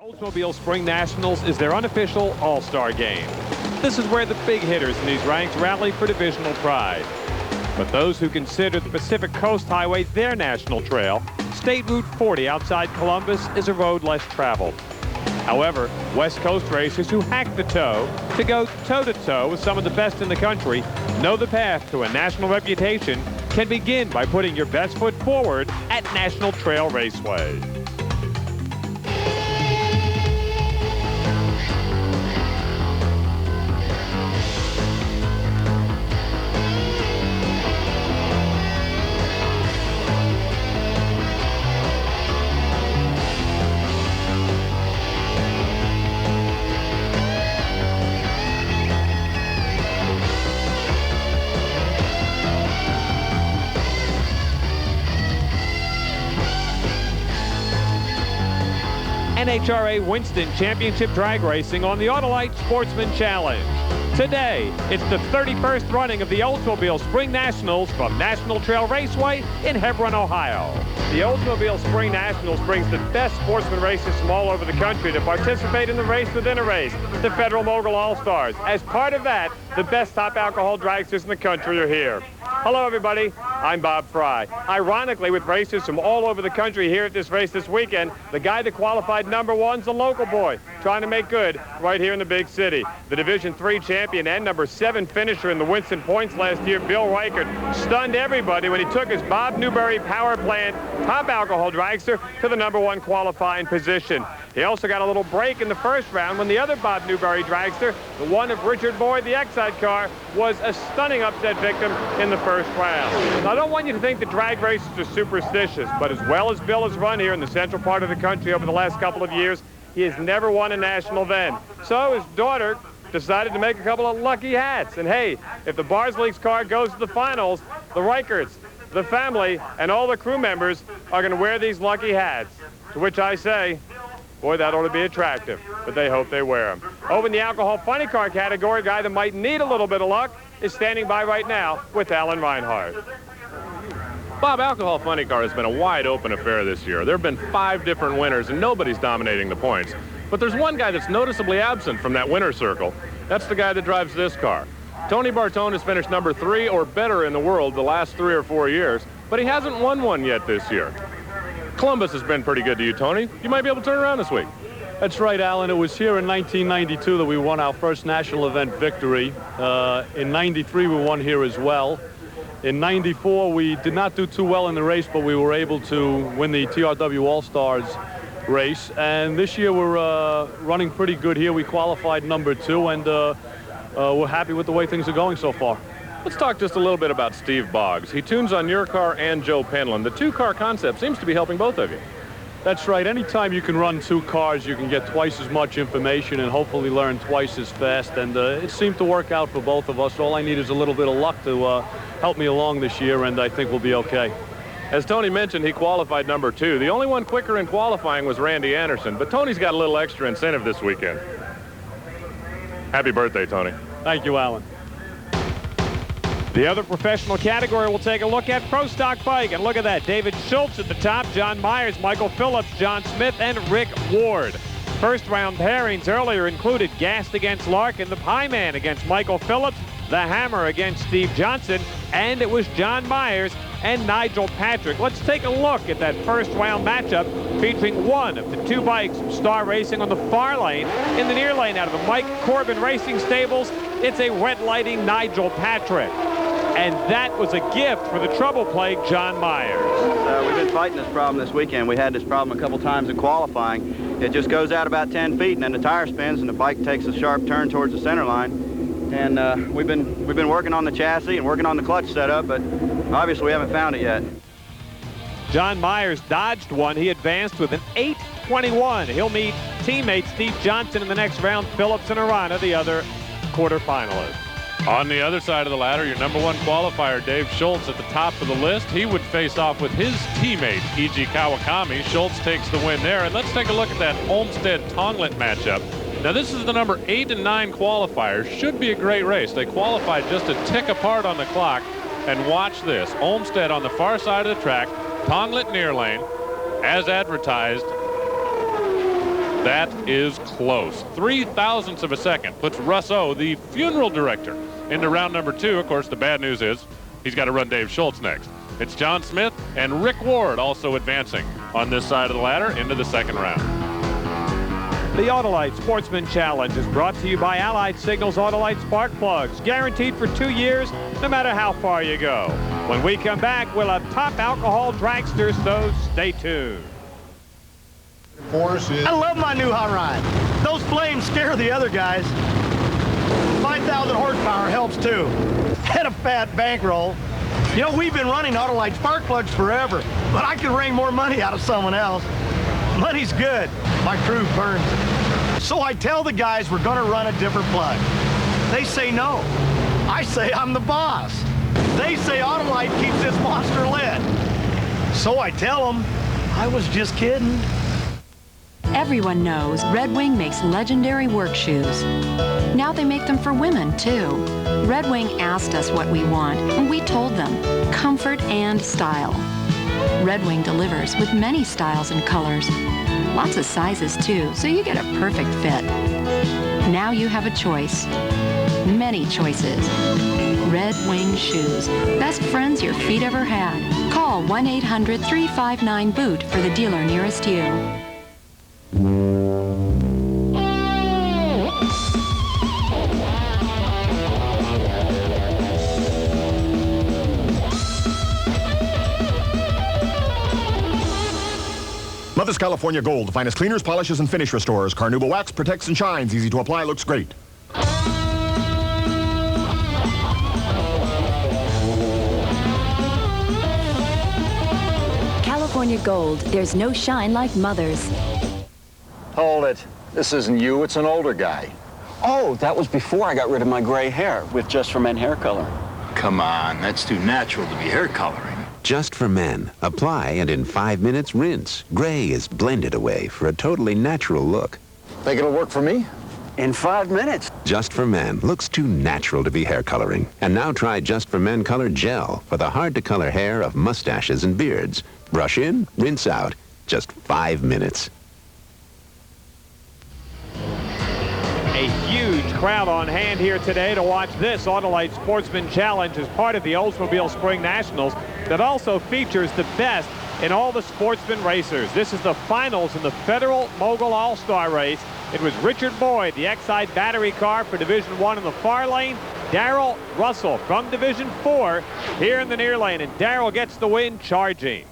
Oldsmobile Spring Nationals is their unofficial all-star game. This is where the big hitters in these ranks rally for divisional pride. But those who consider the Pacific Coast Highway their national trail, State Route 40 outside Columbus is a road less traveled. However, West Coast racers who hack the toe to go toe-to-toe with some of the best in the country know the path to a national reputation can begin by putting your best foot forward at National Trail Raceway. NHRA Winston Championship Drag Racing on the Autolite Sportsman Challenge. Today, it's the 31st running of the Oldsmobile Spring Nationals from National Trail Raceway in Hebron, Ohio. The Oldsmobile Spring Nationals brings the best sportsman racers from all over the country to participate in the race within a race, the Federal Mogul All-Stars. As part of that, the best top alcohol dragsters in the country are here. Hello, everybody. I'm Bob Fry. Ironically, with racers from all over the country here at this race this weekend, the guy that qualified #1's a local boy, trying to make good right here in the big city. The Division III champion and #7 finisher in the Winston Points last year, Bill Reichert, stunned everybody when he took his Bob Newberry power plant top alcohol dragster to the #1 qualifying position. He also got a little break in the first round when the other Bob Newberry dragster, the one of Richard Boyd, the Exide car, was a stunning upset victim in the first round. Now, I don't want you to think that drag racers are superstitious, but as well as Bill has run here in the central part of the country over the last couple of years, he has never won a national event. So his daughter decided to make a couple of lucky hats. And hey, if the Barsleeks car goes to the finals, the Reicherts, the family, and all the crew members are going to wear these lucky hats. To which I say, boy, that ought to be attractive, but they hope they wear them. Over in the alcohol funny car category, a guy that might need a little bit of luck is standing by right now with Alan Reinhardt. Bob, alcohol funny car has been a wide open affair this year. There have been 5 different winners, and nobody's dominating the points. But there's one guy that's noticeably absent from that winner's circle. That's the guy that drives this car. Tony Bartone has finished #3 or better in the world the last 3 or 4 years, but he hasn't won one yet this year. Columbus has been pretty good to you, Tony. You might be able to turn around this week. That's right, Alan. It was here in 1992 that we won our first national event victory. In 93, we won here as well. In 94, we did not do too well in the race, but we were able to win the TRW All-Stars race. And this year, we're running pretty good here. We qualified #2, and we're happy with the way things are going so far. Let's talk just a little bit about Steve Boggs. He tunes on your car and Joe Penland. The two-car concept seems to be helping both of you. That's right. Anytime you can run 2 cars, you can get twice as much information and hopefully learn twice as fast. And it seemed to work out for both of us. All I need is a little bit of luck to help me along this year, and I think we'll be okay. As Tony mentioned, he qualified #2. The only one quicker in qualifying was Randy Anderson, but Tony's got a little extra incentive this weekend. Happy birthday, Tony. Thank you, Alan. The other professional category we'll take a look at, Pro Stock Bike. And look at that, David Schultz at the top, John Myers, Michael Phillips, John Smith, and Rick Ward. First round pairings earlier included Gast against Larkin, the Pie Man against Michael Phillips, the Hammer against Steve Johnson, and it was John Myers and Nigel Patrick. Let's take a look at that first round matchup featuring one of the 2 bikes from Star Racing on the far lane. In the near lane out of the Mike Corbin Racing Stables, it's a red lighting Nigel Patrick. And that was a gift for the trouble-plagued John Myers. We've been fighting this problem this weekend. We had this problem a couple times in qualifying. It just goes out about 10 feet, and then the tire spins, and the bike takes a sharp turn towards the center line. And we've been working on the chassis and working on the clutch setup, but obviously we haven't found it yet. John Myers dodged one. He advanced with an 8:21. He'll meet teammate Steve Johnson in the next round. Phillips and Arana, the other quarterfinalists. On the other side of the ladder, your #1 qualifier, Dave Schultz, at the top of the list. He would face off with his teammate, E.G. Kawakami. Schultz takes the win there. And let's take a look at that Olmsted-Tonglet matchup. Now, this is the number 8 and 9 qualifiers. Should be a great race. They qualified just a tick apart on the clock. And watch this. Olmsted on the far side of the track, Tonglet near lane, as advertised. That is close. 0.03 of a second puts Russ O, the funeral director, into round number 2. Of course, the bad news is he's got to run Dave Schultz next. It's John Smith and Rick Ward also advancing on this side of the ladder into the second round. The Autolite Sportsman Challenge is brought to you by Allied Signals Autolite Spark Plugs, guaranteed for 2 years, no matter how far you go. When we come back, we'll have top alcohol dragsters, so stay tuned. I love my new hot rod. Those flames scare the other guys. 5,000 horsepower helps too. And a fat bankroll. You know, we've been running Autolite spark plugs forever, but I can wring more money out of someone else. Money's good. My crew burns it. So I tell the guys we're going to run a different plug. They say no. I say I'm the boss. They say Autolite keeps this monster lit. So I tell them I was just kidding. Everyone knows Red Wing makes legendary work shoes. Now they make them for women, too. Red Wing asked us what we want, and we told them comfort and style. Red Wing delivers with many styles and colors. Lots of sizes, too, so you get a perfect fit. Now you have a choice. Many choices. Red Wing Shoes. Best friends your feet ever had. Call 1-800-359-BOOT for the dealer nearest you. Mother's California Gold, the finest cleaners, polishes, and finish restorers. Carnauba wax protects and shines. Easy to apply, looks great. California Gold, there's no shine like Mother's. Hold it. This isn't you, it's an older guy. Oh, that was before I got rid of my gray hair with Just for Men hair color. Come on, that's too natural to be hair coloring. Just for Men. Apply and in 5 minutes rinse. Gray is blended away for a totally natural look. Think it'll work for me? In 5 minutes. Just for Men looks too natural to be hair coloring. And now try Just for Men Color Gel for the hard-to-color hair of mustaches and beards. Brush in, rinse out. Just 5 minutes. A huge crowd on hand here today to watch this Autolite Sportsman Challenge as part of the Oldsmobile Spring Nationals that also features the best in all the sportsman racers. This is the finals in the Federal Mogul All-Star Race. It was Richard Boyd, the Exide battery car for Division 1 in the far lane. Darrell Russell from Division 4 here in the near lane, and Darrell gets the win charging.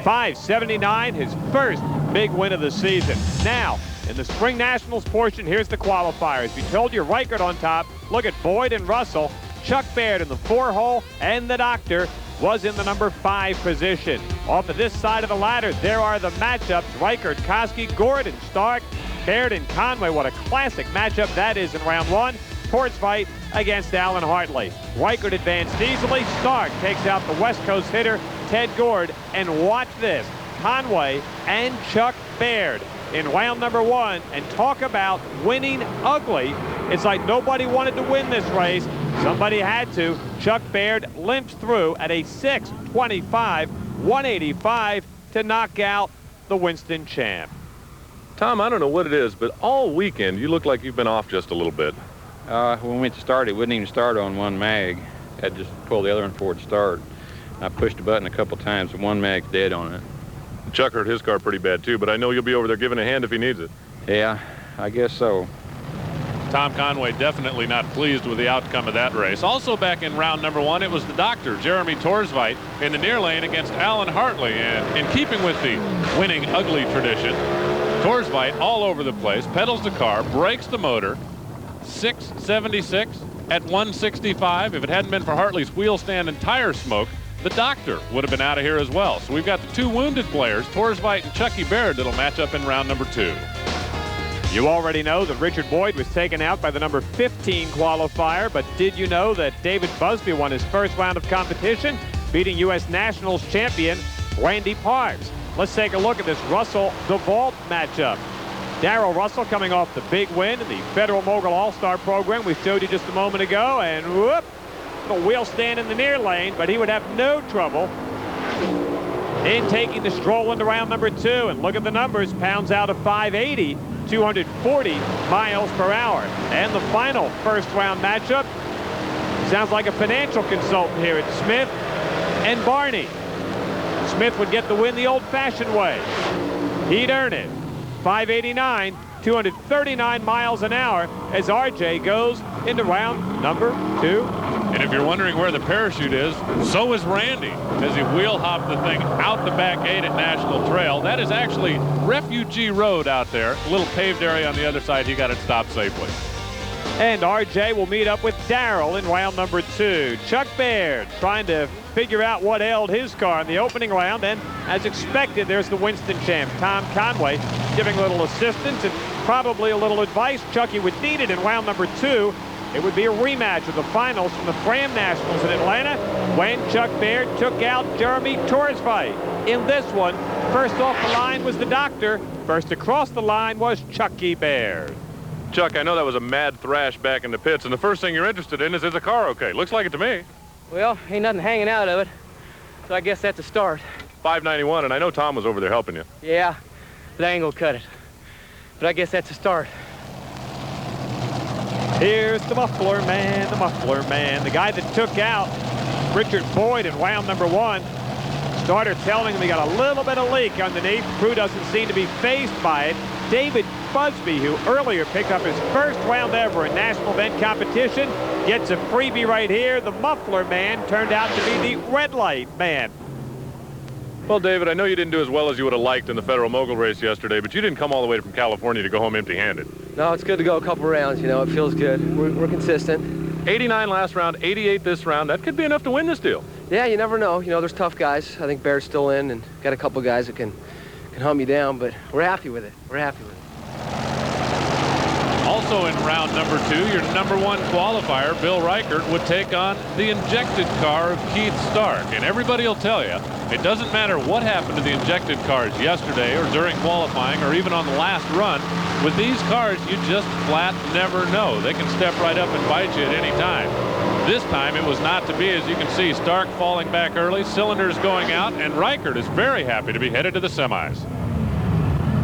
579, his first big win of the season. Now, in the Spring Nationals portion, here's the qualifiers. We told you Reichert on top. Look at Boyd and Russell. Chuck Baird in the 4-hole, and the Doctor was in the number 5 position. Off of this side of the ladder, there are the matchups. Reichert, Koski, Gordon, Stark, Baird, and Conway. What a classic matchup that is in round 1. Torchfight against Alan Hartley. Reichert advanced easily. Stark takes out the West Coast hitter, Ted Gord. And watch this, Conway and Chuck Baird in round number 1, and talk about winning ugly. It's like nobody wanted to win this race. Somebody had to. Chuck Baird limps through at a 6:25, 185 to knock out the Winston champ. Tom, I don't know what it is, but all weekend you look like you've been off just a little bit. When we went to start, it wouldn't even start on one mag. I had to just pull the other one for it to start. I pushed the button a couple times, and one mag's dead on it. Chuck hurt his car pretty bad too, but I know you'll be over there giving a hand if he needs it. Yeah, I guess so. Tom Conway definitely not pleased with the outcome of that race. Also back in round number 1, it was the Doctor, Jeremy Torsveit, in the near lane against Alan Hartley. And in keeping with the winning ugly tradition, Torsveit all over the place, pedals the car, brakes the motor, 676 at 165. If it hadn't been for Hartley's wheel stand and tire smoke, the Doctor would have been out of here as well. So we've got the 2 wounded players, Torsveit and Chucky Baird, that'll match up in round number 2. You already know that Richard Boyd was taken out by the number 15 qualifier, but did you know that David Busby won his first round of competition, beating U.S. Nationals champion Randy Parks? Let's take a look at this Russell-DeVault matchup. Darrell Russell coming off the big win in the Federal Mogul All-Star program we showed you just a moment ago, and whoop, little wheel stand in the near lane, but he would have no trouble In taking the stroll into round number 2, and look at the numbers, pounds out of 580, 240 miles per hour. And the final first round matchup sounds like a financial consultant here. It's Smith and Barney. Smith would get the win the old-fashioned way. He'd earn it. 589, 239 miles an hour as RJ goes into round number 2. And if you're wondering where the parachute is, so is Randy as he wheel hopped the thing out the back gate at National Trail. That is actually Refugee Road out there, a little paved area on the other side. He got it stopped safely. And RJ will meet up with Darrell in round number 2. Chuck Baird trying to figure out what ailed his car in the opening round. And as expected, there's the Winston champ, Tom Conway, giving a little assistance and probably a little advice Chucky would need it in round number 2. It would be a rematch of the finals from the Fram Nationals in Atlanta when Chuck Baird took out Jeremy Torsvay. In this one, first off the line was the doctor. First across the line was Chucky Baird. Chuck, I know that was a mad thrash back in the pits, and the first thing you're interested in is the car okay? Looks like it to me. Well, ain't nothing hanging out of it, so I guess that's a start. 591, and I know Tom was over there helping you. Yeah, but I ain't gonna cut it. But I guess that's a start. Here's the muffler man, the guy that took out Richard Boyd in round number 1. Starter telling him he got a little bit of leak underneath. Crew doesn't seem to be fazed by it. David Busby, who earlier picked up his first round ever in national event competition, gets a freebie right here. The muffler man turned out to be the red light man. Well, David, I know you didn't do as well as you would have liked in the Federal Mogul race yesterday, but you didn't come all the way from California to go home empty-handed. No, it's good to go a couple rounds, you know. It feels good. We're consistent. 89 last round, 88 this round. That could be enough to win this deal. Yeah, you never know. You know, there's tough guys. I think Bear's still in, and got a couple guys that can hunt me down, but we're happy with it. We're happy with it. Also in round number 2, your number 1 qualifier, Bill Reichert, would take on the injected car of Keith Stark. And everybody will tell you, it doesn't matter what happened to the injected cars yesterday or during qualifying or even on the last run. With these cars, you just flat never know. They can step right up and bite you at any time. This time it was not to be. As you can see, Stark falling back early, cylinders going out, and Reichert is very happy to be headed to the semis.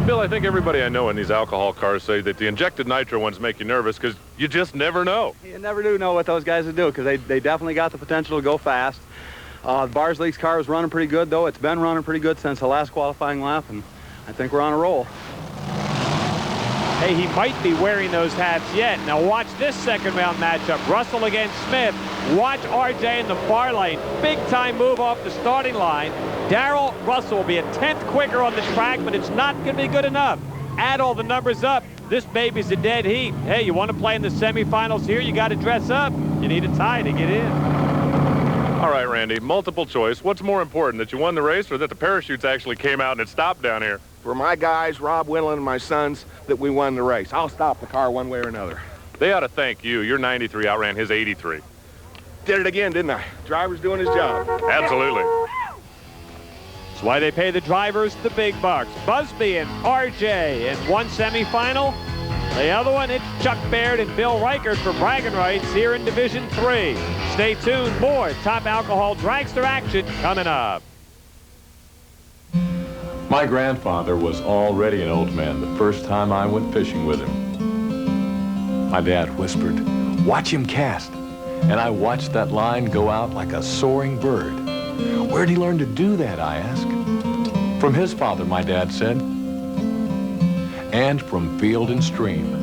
Bill, I think everybody I know in these alcohol cars say that the injected nitro ones make you nervous because you just never know. You never do know what those guys will do because they definitely got the potential to go fast. The Bars League's car is running pretty good, though. It's been running pretty good since the last qualifying lap, and I think we're on a roll. Hey, he might be wearing those hats yet. Now watch this second round matchup. Russell against Smith. Watch RJ in the far lane. Big time move off the starting line. Darrell Russell will be a 10th quicker on the track, but it's not going to be good enough. Add all the numbers up. This baby's a dead heat. Hey, you want to play in the semifinals here? You got to dress up. You need a tie to get in. All right, Randy, multiple choice. What's more important, that you won the race or that the parachutes actually came out and it stopped down here? For my guys, Rob Wendland and my sons, that we won the race. I'll stop the car one way or another. They ought to thank you. Your 93 outran his 83. Did it again, didn't I? Driver's doing his job. Absolutely. That's why they pay the drivers the big bucks. Busby and RJ in one semifinal. The other one, it's Chuck Baird and Bill Reichert for bragging rights here in Division 3. Stay tuned. More top alcohol dragster action coming up. My grandfather was already an old man the first time I went fishing with him. My dad whispered, "Watch him cast." And I watched that line go out like a soaring bird. Where'd he learn to do that, I asked. From his father, my dad said, and from Field and Stream.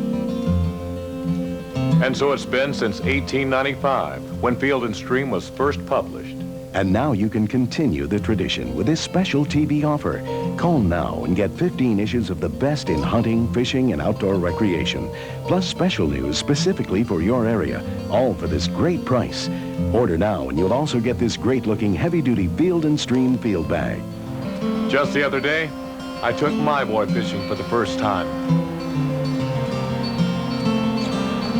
And so it's been since 1895, when Field and Stream was first published. And now you can continue the tradition with this special TV offer. Call now and get 15 issues of the best in hunting, fishing, and outdoor recreation, plus special news specifically for your area, all for this great price. Order now and you'll also get this great-looking heavy-duty Field and Stream field bag. Just the other day, I took my boy fishing for the first time.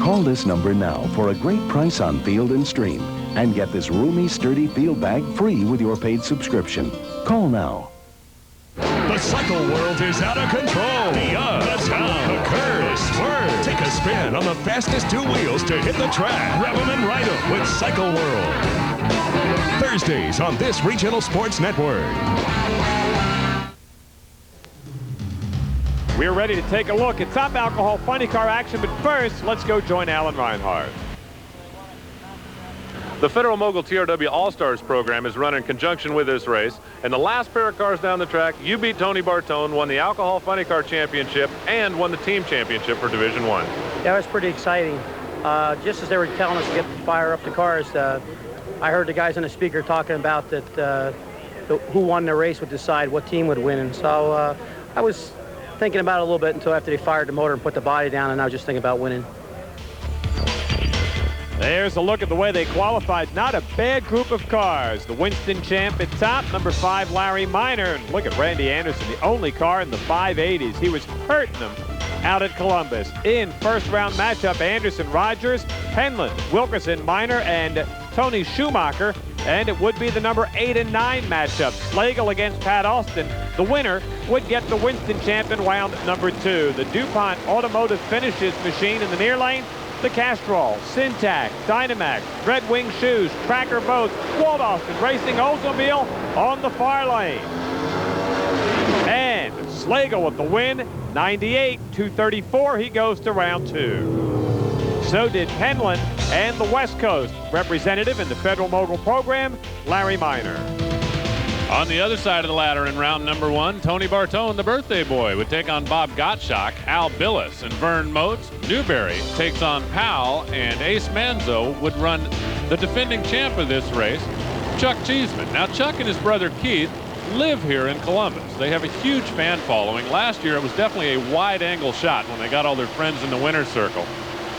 Call this number now for a great price on Field and Stream and get this roomy, sturdy field bag free with your paid subscription. Call now. The cycle world is out of control. The up, the down, the curve, swerve. Take a spin on the fastest two wheels to hit the track. Rev 'em and ride 'em with Cycle World. Thursdays on this regional sports network. We're ready to take a look at top alcohol funny car action, but first, let's go join Alan Reinhardt. The Federal Mogul TRW All-Stars program is run in conjunction with this race, and the last pair of cars down the track, you beat Tony Bartone, won the Alcohol Funny Car Championship, and won the team championship for Division I. Yeah, it was pretty exciting. Just as they were telling us to get fire up the cars, I heard the guys on the speaker talking about that who won the race would decide what team would win, and so I was thinking about it a little bit until after they fired the motor and put the body down, and I was just thinking about winning. There's a look at the way they qualified. Not a bad group of cars. The Winston Champ at top, number 5, Larry Miner. And look at Randy Anderson, the only car in the 580s. He was hurting them out at Columbus. In first round matchup, Anderson, Rogers, Penland, Wilkerson, Miner, and Tony Schumacher. And it would be the number 8 and 9 matchup. Slagle against Pat Austin. The winner would get the Winston Champ in round number 2. The DuPont Automotive Finishes machine in the near lane. The Castrol, Syntax, Dynamax, Red Wing Shoes, Tracker Boats, Walt Austin Racing Oldsmobile on the far lane. And Slagle with the win, 98-234. He goes to round 2. So did Penland and the West Coast representative in the Federal Mogul program, Larry Miner. On the other side of the ladder in round number 1, Tony Bartone, the birthday boy, would take on Bob Gottschalk. Al Billis and Vern Motes. Newberry takes on Powell, and Ace Manzo would run the defending champ of this race, Chuck Cheeseman. Now, Chuck and his brother Keith live here in Columbus. They have a huge fan following. Last year, it was definitely a wide-angle shot when they got all their friends in the winner's circle.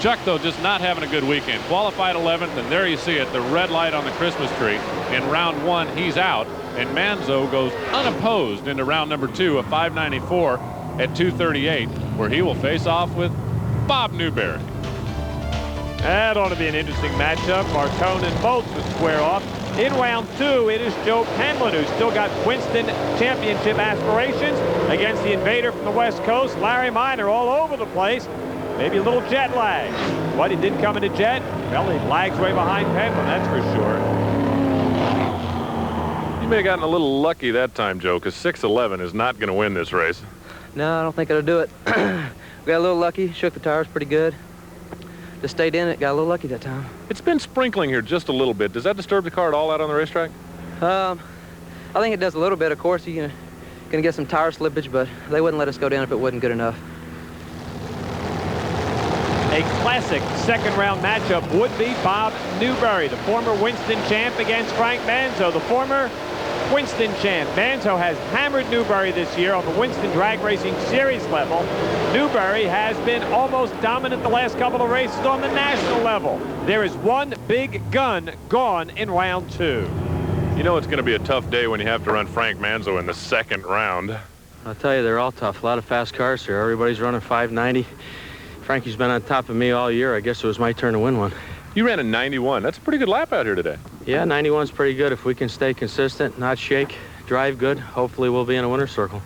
Chuck, though, just not having a good weekend. Qualified 11th, and there you see it, the red light on the Christmas tree. In round 1, he's out, and Manzo goes unopposed into round number 2, a 594 at 238, where he will face off with Bob Newberry. That ought to be an interesting matchup. Bartone and Motes would square off. In round 2, it is Joe Penland, who's still got Winston championship aspirations, against the invader from the West Coast, Larry Miner, all over the place. Maybe a little jet lag. But he didn't come in a jet. Well, he lags way behind Penland, that's for sure. You may have gotten a little lucky that time, Joe, because 6'11" is not going to win this race. No, I don't think it'll do it. We got a little lucky, shook the tires pretty good. Just stayed in it, got a little lucky that time. It's been sprinkling here just a little bit. Does that disturb the car at all out on the racetrack? I think it does a little bit. Of course, you're gonna get some tire slippage, but they wouldn't let us go down if it wasn't good enough. A classic second round matchup would be Bob Newberry, the former Winston champ, against Frank Manzo, the former Winston champ. Manzo has hammered Newberry this year on the Winston Drag Racing Series level. Newberry has been almost dominant the last couple of races on the national level. There is one big gun gone in round 2. You know it's going to be a tough day when you have to run Frank Manzo in the second round. I'll tell you, they're all tough. A lot of fast cars here. Everybody's running 590. Frankie's been on top of me all year. I guess it was my turn to win one. You ran a 91. That's a pretty good lap out here today. Yeah, 91's pretty good. If we can stay consistent, not shake, drive good, hopefully we'll be in a winner's circle.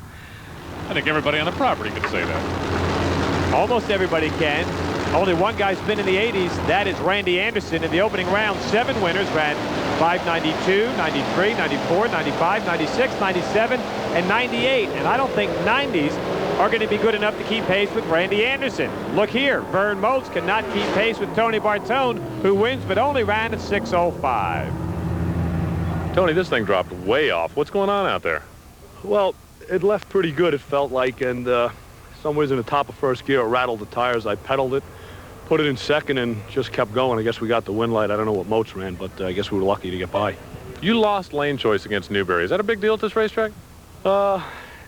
I think everybody on the property could say that. Almost everybody can. Only one guy's been in the 80s. That is Randy Anderson. In the opening round, 7 winners ran 592, 93, 94, 95, 96, 97, and 98. And I don't think 90s are going to be good enough to keep pace with Randy Anderson. Look here, Vern Motes cannot keep pace with Tony Bartone, who wins but only ran at 6:05. Tony, this thing dropped way off. What's going on out there? Well, it left pretty good, it felt like, and somewhere in the top of first gear, it rattled the tires. I pedaled it, put it in second, and just kept going. I guess we got the win light. I don't know what Motes ran, but I guess we were lucky to get by. You lost lane choice against Newberry. Is that a big deal at this racetrack?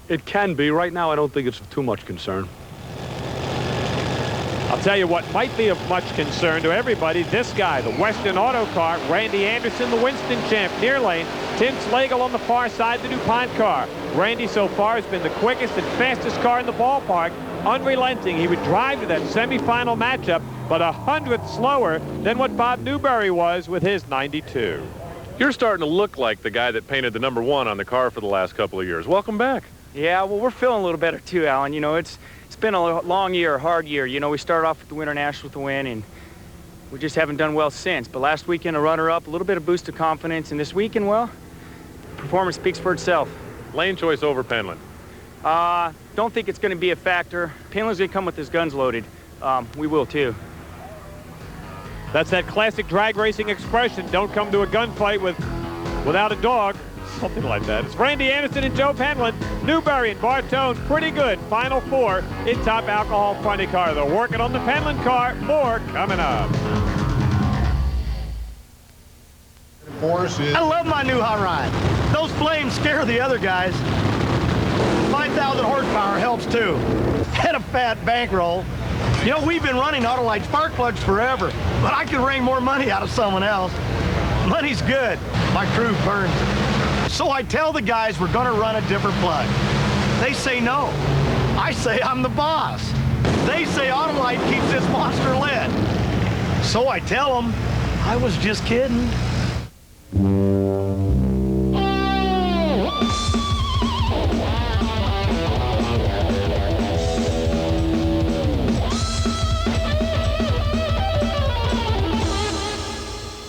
It can be. Right now, I don't think it's of too much concern. I'll tell you what might be of much concern to everybody. This guy, the Western Auto car, Randy Anderson, the Winston champ, near lane. Tim Slagle on the far side, the DuPont car. Randy so far has been the quickest and fastest car in the ballpark. Unrelenting. He would drive to that semifinal matchup, but 100th slower than what Bob Newberry was with his 92. You're starting to look like the guy that painted the number 1 on the car for the last couple of years. Welcome back. Yeah, well, we're feeling a little better too, Alan. You know, it's been a long year, a hard year. You know, we started off with the Winter Nationals with the win, and We just haven't done well since. But last weekend, a runner-up, a little bit of boost of confidence. And this weekend, well, performance speaks for itself. Lane choice over Penland. Don't think it's going to be a factor. Penland's going to come with his guns loaded. We will, too. That's that classic drag racing expression, don't come to a gunfight without a dog. Something like that. It's Randy Anderson and Joe Penland. Newberry and Bartone, pretty good. Final four in top alcohol funny car. They're working on the Penland car. More coming up. I love my new hot rod. Those flames scare the other guys. 5,000 horsepower helps too. Had a fat bankroll. You know, we've been running Autolite spark plugs forever, but I could wring more money out of someone else. Money's good. My crew burns it. So I tell the guys we're gonna run a different plug. They say no. I say I'm the boss. They say Autolite keeps this monster lit. So I tell them I was just kidding.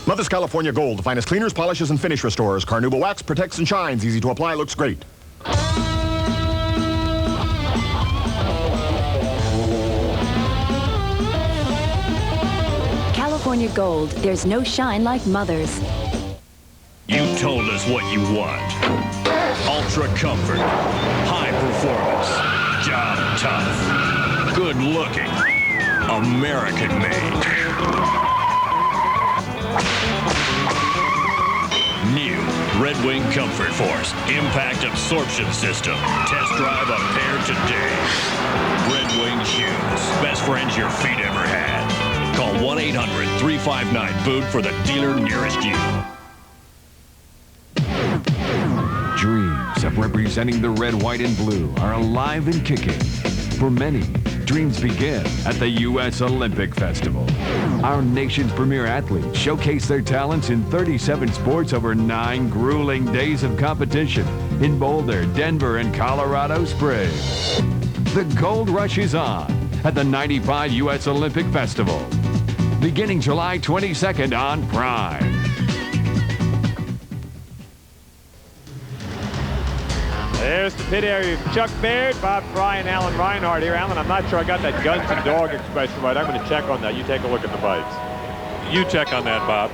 Mother's California Gold, the finest cleaners, polishes, and finish restorers. Carnauba wax protects and shines. Easy to apply, looks great. California Gold, there's no shine like Mother's. You told us what you want. Ultra comfort, high performance, job tough, good looking, American made. New Red Wing Comfort Force Impact Absorption System. Test drive a pair today. Red Wing shoes. Best friends your feet ever had. Call 1-800-359-BOOT for the dealer nearest you. Dreams of representing the red, white, and blue are alive and kicking. For many, dreams begin at the U.S. Olympic Festival. Our nation's premier athletes showcase their talents in 37 sports over 9 grueling days of competition in Boulder, Denver, and Colorado Springs. The gold rush is on at the 95 U.S. Olympic Festival, beginning July 22nd on Prime. There's the pit area. Chuck Baird, Bob Fry, and Alan Reinhardt here. Alan, I'm not sure I got that guns and dog expression right. I'm going to check on that. You take a look at the bikes. You check on that, Bob.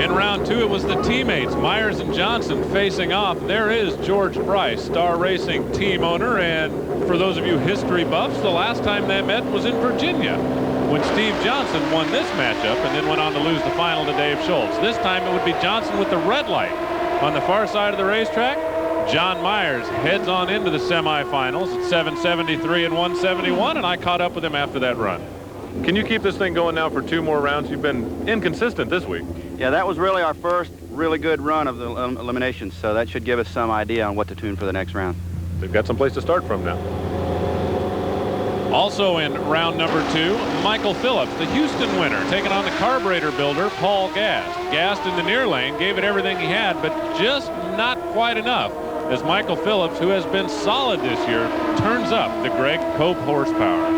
In round 2, it was the teammates, Myers and Johnson, facing off. There is George Price, Star Racing team owner, and for those of you history buffs, the last time they met was in Virginia when Steve Johnson won this matchup and then went on to lose the final to Dave Schultz. This time it would be Johnson with the red light. On the far side of the racetrack, John Myers heads on into the semifinals at 773 and 171, and I caught up with him after that run. Can you keep this thing going now for 2 more rounds? You've been inconsistent this week. Yeah, that was really our first really good run of the eliminations, so that should give us some idea on what to tune for the next round. They've got some place to start from now. Also in round number 2, Michael Phillips, the Houston winner, taking on the carburetor builder, Paul Gast. Gast in the near lane gave it everything he had, but just not quite enough, as Michael Phillips, who has been solid this year, turns up the Greg Cope horsepower.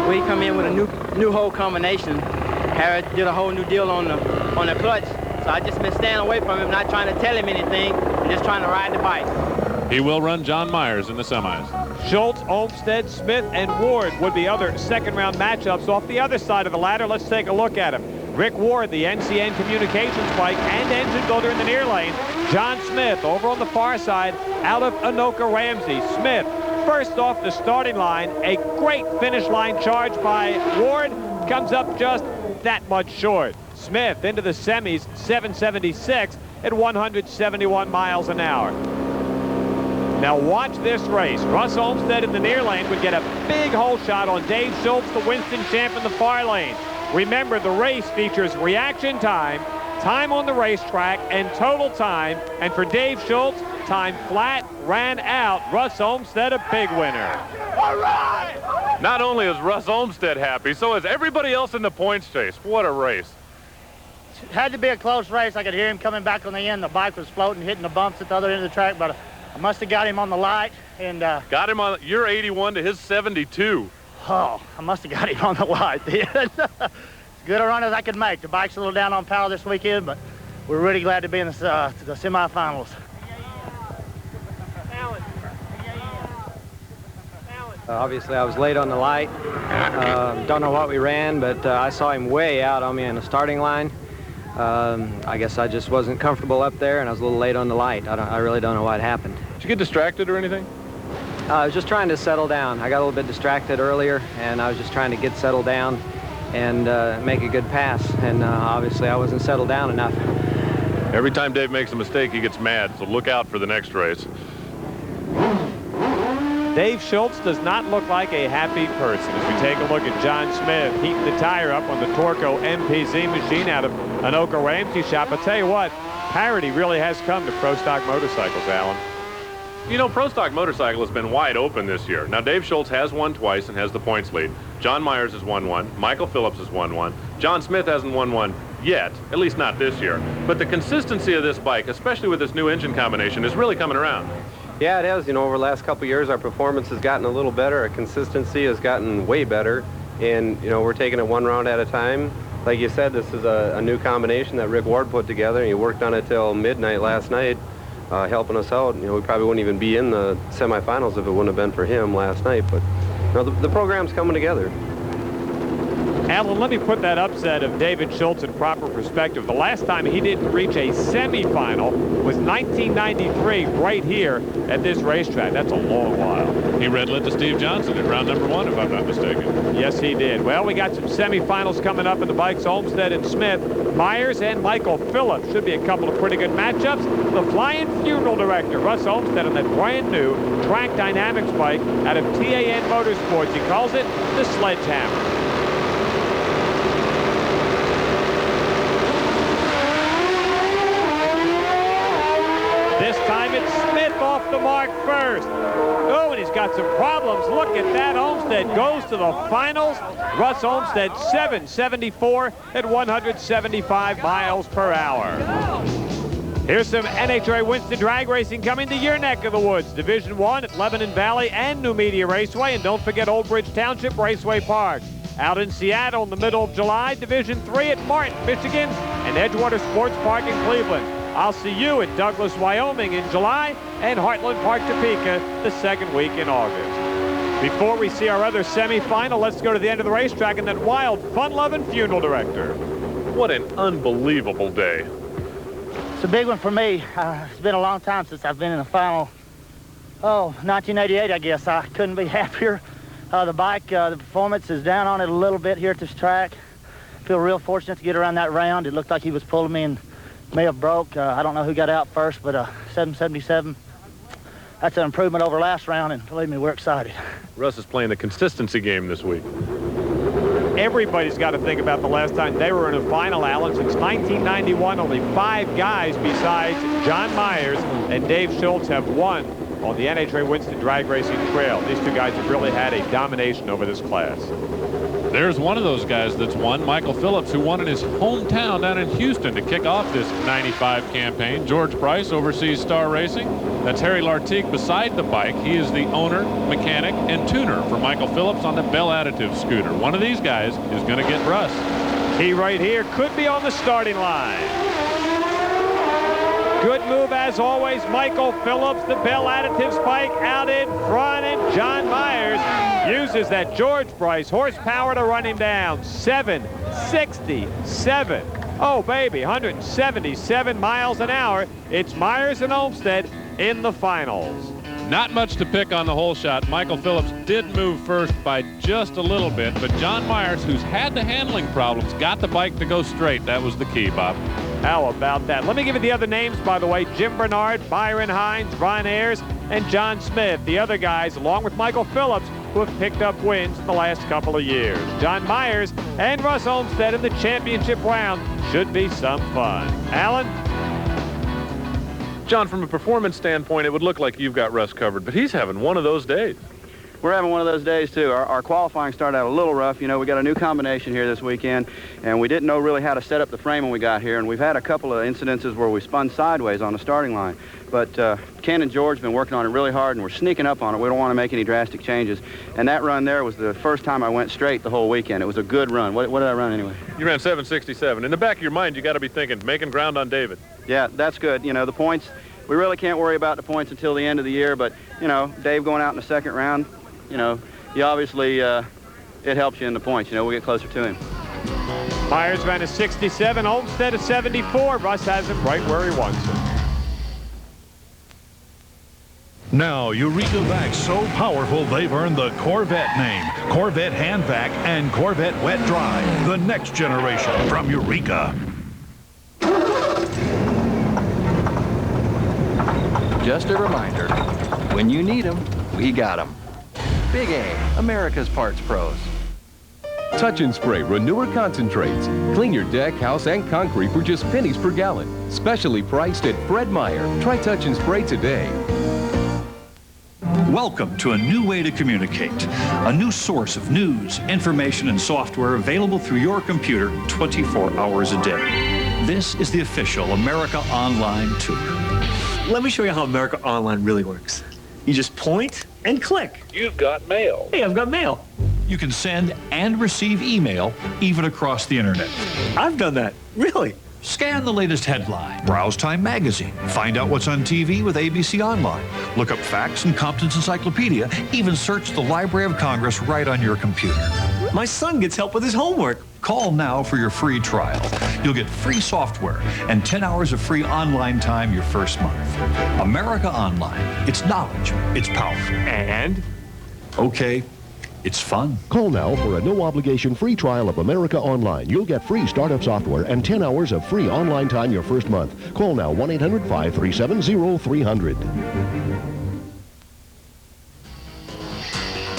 We come in with a new whole combination. Harry did a whole new deal on the clutch, so I just been staying away from him, not trying to tell him anything, and just trying to ride the bike. He will run John Myers in the semis. Schultz, Olmsted, Smith, and Ward would be other second-round matchups off the other side of the ladder. Let's take a look at them. Rick Ward, the NCN Communications bike and engine builder in the near lane. John Smith over on the far side out of Anoka Ramsey. Smith first off the starting line. A great finish line charge by Ward. Comes up just that much short. Smith into the semis, 776 at 171 miles an hour. Now watch this race. Russ Olmsted in the near lane would get a big hole shot on Dave Schultz, the Winston champ in the far lane. Remember, the race features reaction time, time on the racetrack, and total time. And for Dave Schultz, time flat, ran out. Russ Olmsted, a big winner. All right! Not only is Russ Olmsted happy, so is everybody else in the points chase. What a race. It had to be a close race. I could hear him coming back on the end. The bike was floating, hitting the bumps at the other end of the track, but I must have got him on the light. And got him on your 81 to his 72. Oh, I must have got him on the light then. as good a run as I could make. The bike's a little down on power this weekend, but we're really glad to be in the semifinals. Obviously, I was late on the light. Don't know what we ran, but I saw him way out on me in the starting line. I guess I just wasn't comfortable up there, and I was a little late on the light. I really don't know what happened. Did you get distracted or anything? I was just trying to settle down. I got a little bit distracted earlier, and I was just trying to get settled down and make a good pass. And obviously, I wasn't settled down enough. Every time Dave makes a mistake, he gets mad, so look out for the next race. Dave Schultz does not look like a happy person. As we take a look at John Smith heating the tire up on the Torco MPZ machine out of an Oka-Ramsey shop. I'll tell you what, parity really has come to Pro Stock motorcycles, Alan. You know, Pro Stock motorcycle has been wide open this year. Now, Dave Schultz has won twice and has the points lead. John Myers has won one. Michael Phillips has won one. John Smith hasn't won one yet, at least not this year. But the consistency of this bike, especially with this new engine combination, is really coming around. Yeah, it is. You know, over the last couple of years, our performance has gotten a little better. Our consistency has gotten way better. And, you know, we're taking it one round at a time. Like you said, this is a new combination that Rick Ward put together, and he worked on it till midnight last night, helping us out. You know, we probably wouldn't even be in the semifinals if it wouldn't have been for him last night. But, you know, the program's coming together. Alan, let me put that upset of David Schultz in proper perspective. The last time he didn't reach a semifinal was 1993 right here at this racetrack. That's a long while. He red-lit to Steve Johnson in round number 1, if I'm not mistaken. Yes, he did. Well, we got some semifinals coming up in the bikes, Olmsted and Smith. Myers and Michael Phillips should be a couple of pretty good matchups. The Flying Funeral Director, Russ Olmsted, on that brand new Track Dynamics bike out of TAN Motorsports. He calls it the Sledgehammer. This time it's Smith off the mark first. Oh, and he's got some problems. Look at that. Olmsted goes to the finals. Russ Olmsted 774 at 175 miles per hour. Here's some NHRA Winston drag racing coming to your neck of the woods. Division 1 at Lebanon Valley and New Media Raceway. And don't forget Old Bridge Township Raceway Park. Out in Seattle in the middle of July, Division 3 at Martin, Michigan, and Edgewater Sports Park in Cleveland. I'll see you at Douglas, Wyoming in July and Heartland Park, Topeka the second week in August. Before we see our other semifinal, let's go to the end of the racetrack and that wild, fun-loving funeral director. What an unbelievable day. It's a big one for me. It's been a long time since I've been in a final. Oh, 1988, I guess. I couldn't be happier. The bike, the performance is down on it a little bit here at this track. Feel real fortunate to get around that round. It looked like he was pulling me and may have broke. I don't know who got out first, but 777. That's an improvement over last round, and believe me, we're excited. Russ is playing the consistency game this week. Everybody's got to think about the last time they were in a final, Alan. Since 1991, only 5 guys besides John Myers and Dave Schultz have won on the NHRA Winston Drag Racing Trail. These two guys have really had a domination over this class. There's one of those guys that's won, Michael Phillips, who won in his hometown down in Houston to kick off this 95 campaign. George Price oversees Star Racing. That's Harry Lartigue beside the bike. He is the owner, mechanic, and tuner for Michael Phillips on the Bell Additive scooter. One of these guys is going to get Russ. He right here could be on the starting line. Good move as always. Michael Phillips, the Bell Additives bike out in front, and John Myers uses that George Price horsepower to run him down. 767. Oh, baby, 177 miles an hour. It's Myers and Olmsted in the finals. Not much to pick on the whole shot. Michael Phillips did move first by just a little bit, but John Myers, who's had the handling problems, got the bike to go straight. That was the key, Bob. How about that? Let me give you the other names, by the way. Jim Bernard, Byron Hines, Ron Ayers, and John Smith. The other guys, along with Michael Phillips, who have picked up wins in the last couple of years. John Myers and Russ Olmsted in the championship round. Should be some fun. Alan? John, from a performance standpoint, it would look like you've got Russ covered, but he's having one of those days. We're having one of those days, too. Our qualifying started out a little rough. You know, we got a new combination here this weekend, and we didn't know really how to set up the frame when we got here, and we've had a couple of incidences where we spun sideways on the starting line. But Ken and George have been working on it really hard, and we're sneaking up on it. We don't want to make any drastic changes. And that run there was the first time I went straight the whole weekend. It was a good run. What did I run anyway? You ran 767. In the back of your mind, you got to be thinking, making ground on David. Yeah, that's good. You know, the points, we really can't worry about the points until the end of the year, but, you know, Dave going out in the second round, you know, you obviously, it helps you in the points. You know, we'll get closer to him. Myers ran a 67, Olmsted a 74. Russ has him right where he wants him. Now, Eureka Vacs so powerful they've earned the Corvette name. Corvette Hand Vac and Corvette Wet Dry. The next generation from Eureka. Just a reminder, when you need them, we got them. Big A, America's Parts Pros. Touch and Spray Renewer Concentrates. Clean your deck, house, and concrete for just pennies per gallon. Specially priced at Fred Meyer. Try Touch and Spray today. Welcome to a new way to communicate. A new source of news, information, and software available through your computer 24 hours a day. This is the official America Online Tour. Let me show you how America Online really works. You just point and click. You've got mail. Hey, I've got mail. You can send and receive email even across the internet. I've done that. Really? Scan the latest headline, browse Time Magazine, find out what's on TV with ABC Online, look up facts in Compton's Encyclopedia, even search the Library of Congress right on your computer. My son gets help with his homework. Call now for your free trial. You'll get free software and 10 hours of free online time your first month. America Online. It's knowledge. It's power. And? Okay. It's fun. Call now for a no-obligation free trial of America Online. You'll get free startup software and 10 hours of free online time your first month. Call now 1-800-537-0300.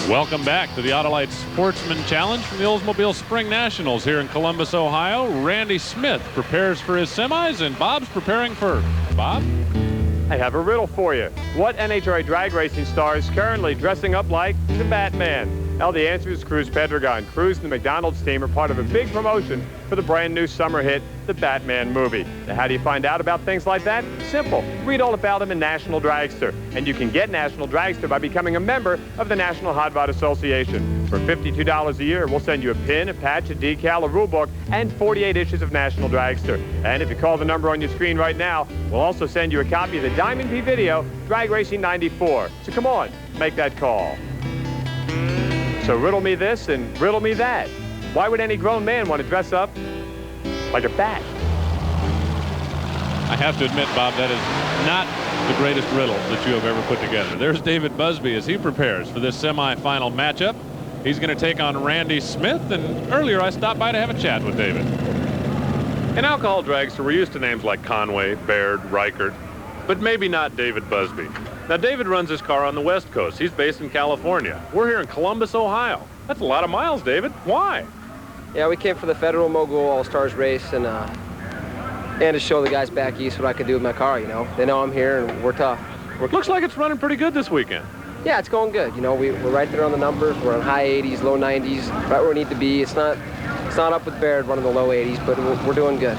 Welcome back to the Autolite Sportsman Challenge from the Oldsmobile Spring Nationals here in Columbus, Ohio. Randy Smith prepares for his semis, and Bob's preparing for... Bob? I have a riddle for you. What NHRA drag racing star is currently dressing up like the Batman? Well, the answer is Cruz Pedregon. Cruz and the McDonald's team are part of a big promotion for the brand new summer hit, the Batman movie. Now, how do you find out about things like that? Simple. Read all about them in National Dragster. And you can get National Dragster by becoming a member of the National Hot Rod Association. For $52 a year, we'll send you a pin, a patch, a decal, a rule book, and 48 issues of National Dragster. And if you call the number on your screen right now, we'll also send you a copy of the Diamond P video, Drag Racing 94. So come on, make that call. So riddle me this and riddle me that. Why would any grown man want to dress up like a bat? I have to admit, Bob, that is not the greatest riddle that you have ever put together. There's David Busby as he prepares for this semifinal matchup. He's going to take on Randy Smith, and earlier I stopped by to have a chat with David. In alcohol dragster, we're used to names like Conway, Baird, Reichert, but maybe not David Busby. Now, David runs his car on the West Coast. He's based in California. We're here in Columbus, Ohio. That's a lot of miles, David. Why? Yeah, we came for the Federal Mogul All-Stars race and to show the guys back east what I could do with my car, you know. They know I'm here and we're tough. Looks like it's running pretty good this weekend. Yeah, it's going good. You know, we're right there on the numbers. We're on high 80s, low 90s, right where we need to be. It's not up with Baird running the low 80s, but we're doing good.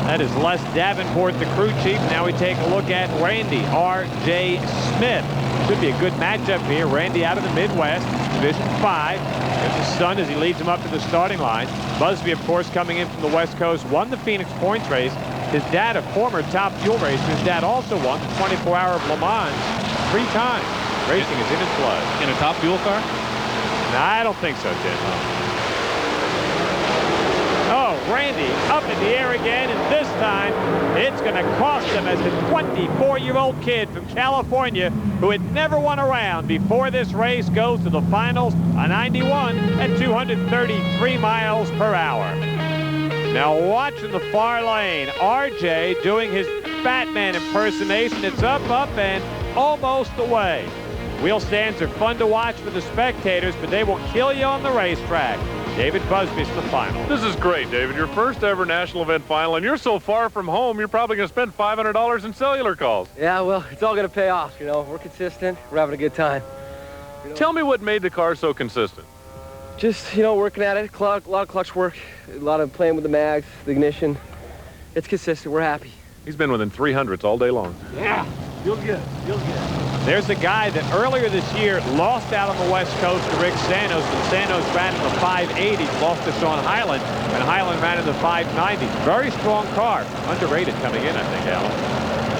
That is Les Davenport, the crew chief. Now we take a look at Randy R.J. Smith. Should be a good matchup here. Randy out of the Midwest, Division 5. There's his son as he leads him up to the starting line. Busby, of course, coming in from the West Coast, won the Phoenix Points race. His dad, a former top fuel racer, his dad also won the 24-hour of Le Mans 3 times. Racing is in his blood. In a top fuel car? No, I don't think so, Tim. Oh, Randy up in the air again, and this time it's going to cost him as a 24-year-old kid from California who had never won a round before this race goes to the finals, a 91 at 233 miles per hour. Now watch in the far lane, RJ doing his Batman impersonation. It's up, and almost away. Wheel stands are fun to watch for the spectators, but they will kill you on the racetrack. David Busby's in the final. This is great, David. Your first ever national event final, and you're so far from home, you're probably going to spend $500 in cellular calls. Yeah, well, it's all going to pay off, you know. We're consistent. We're having a good time. You know, tell me what made the car so consistent. Just, you know, working at it. A lot of clutch work. A lot of playing with the mags, the ignition. It's consistent. We're happy. He's been within 300s all day long. Yeah. Feels good. Feels good. There's a guy that earlier this year lost out on the West Coast to Rick Santos, and Santos ran in the 580, lost to Sean Hyland, and Hyland ran in the 590. Very strong car. Underrated coming in, I think, Alan.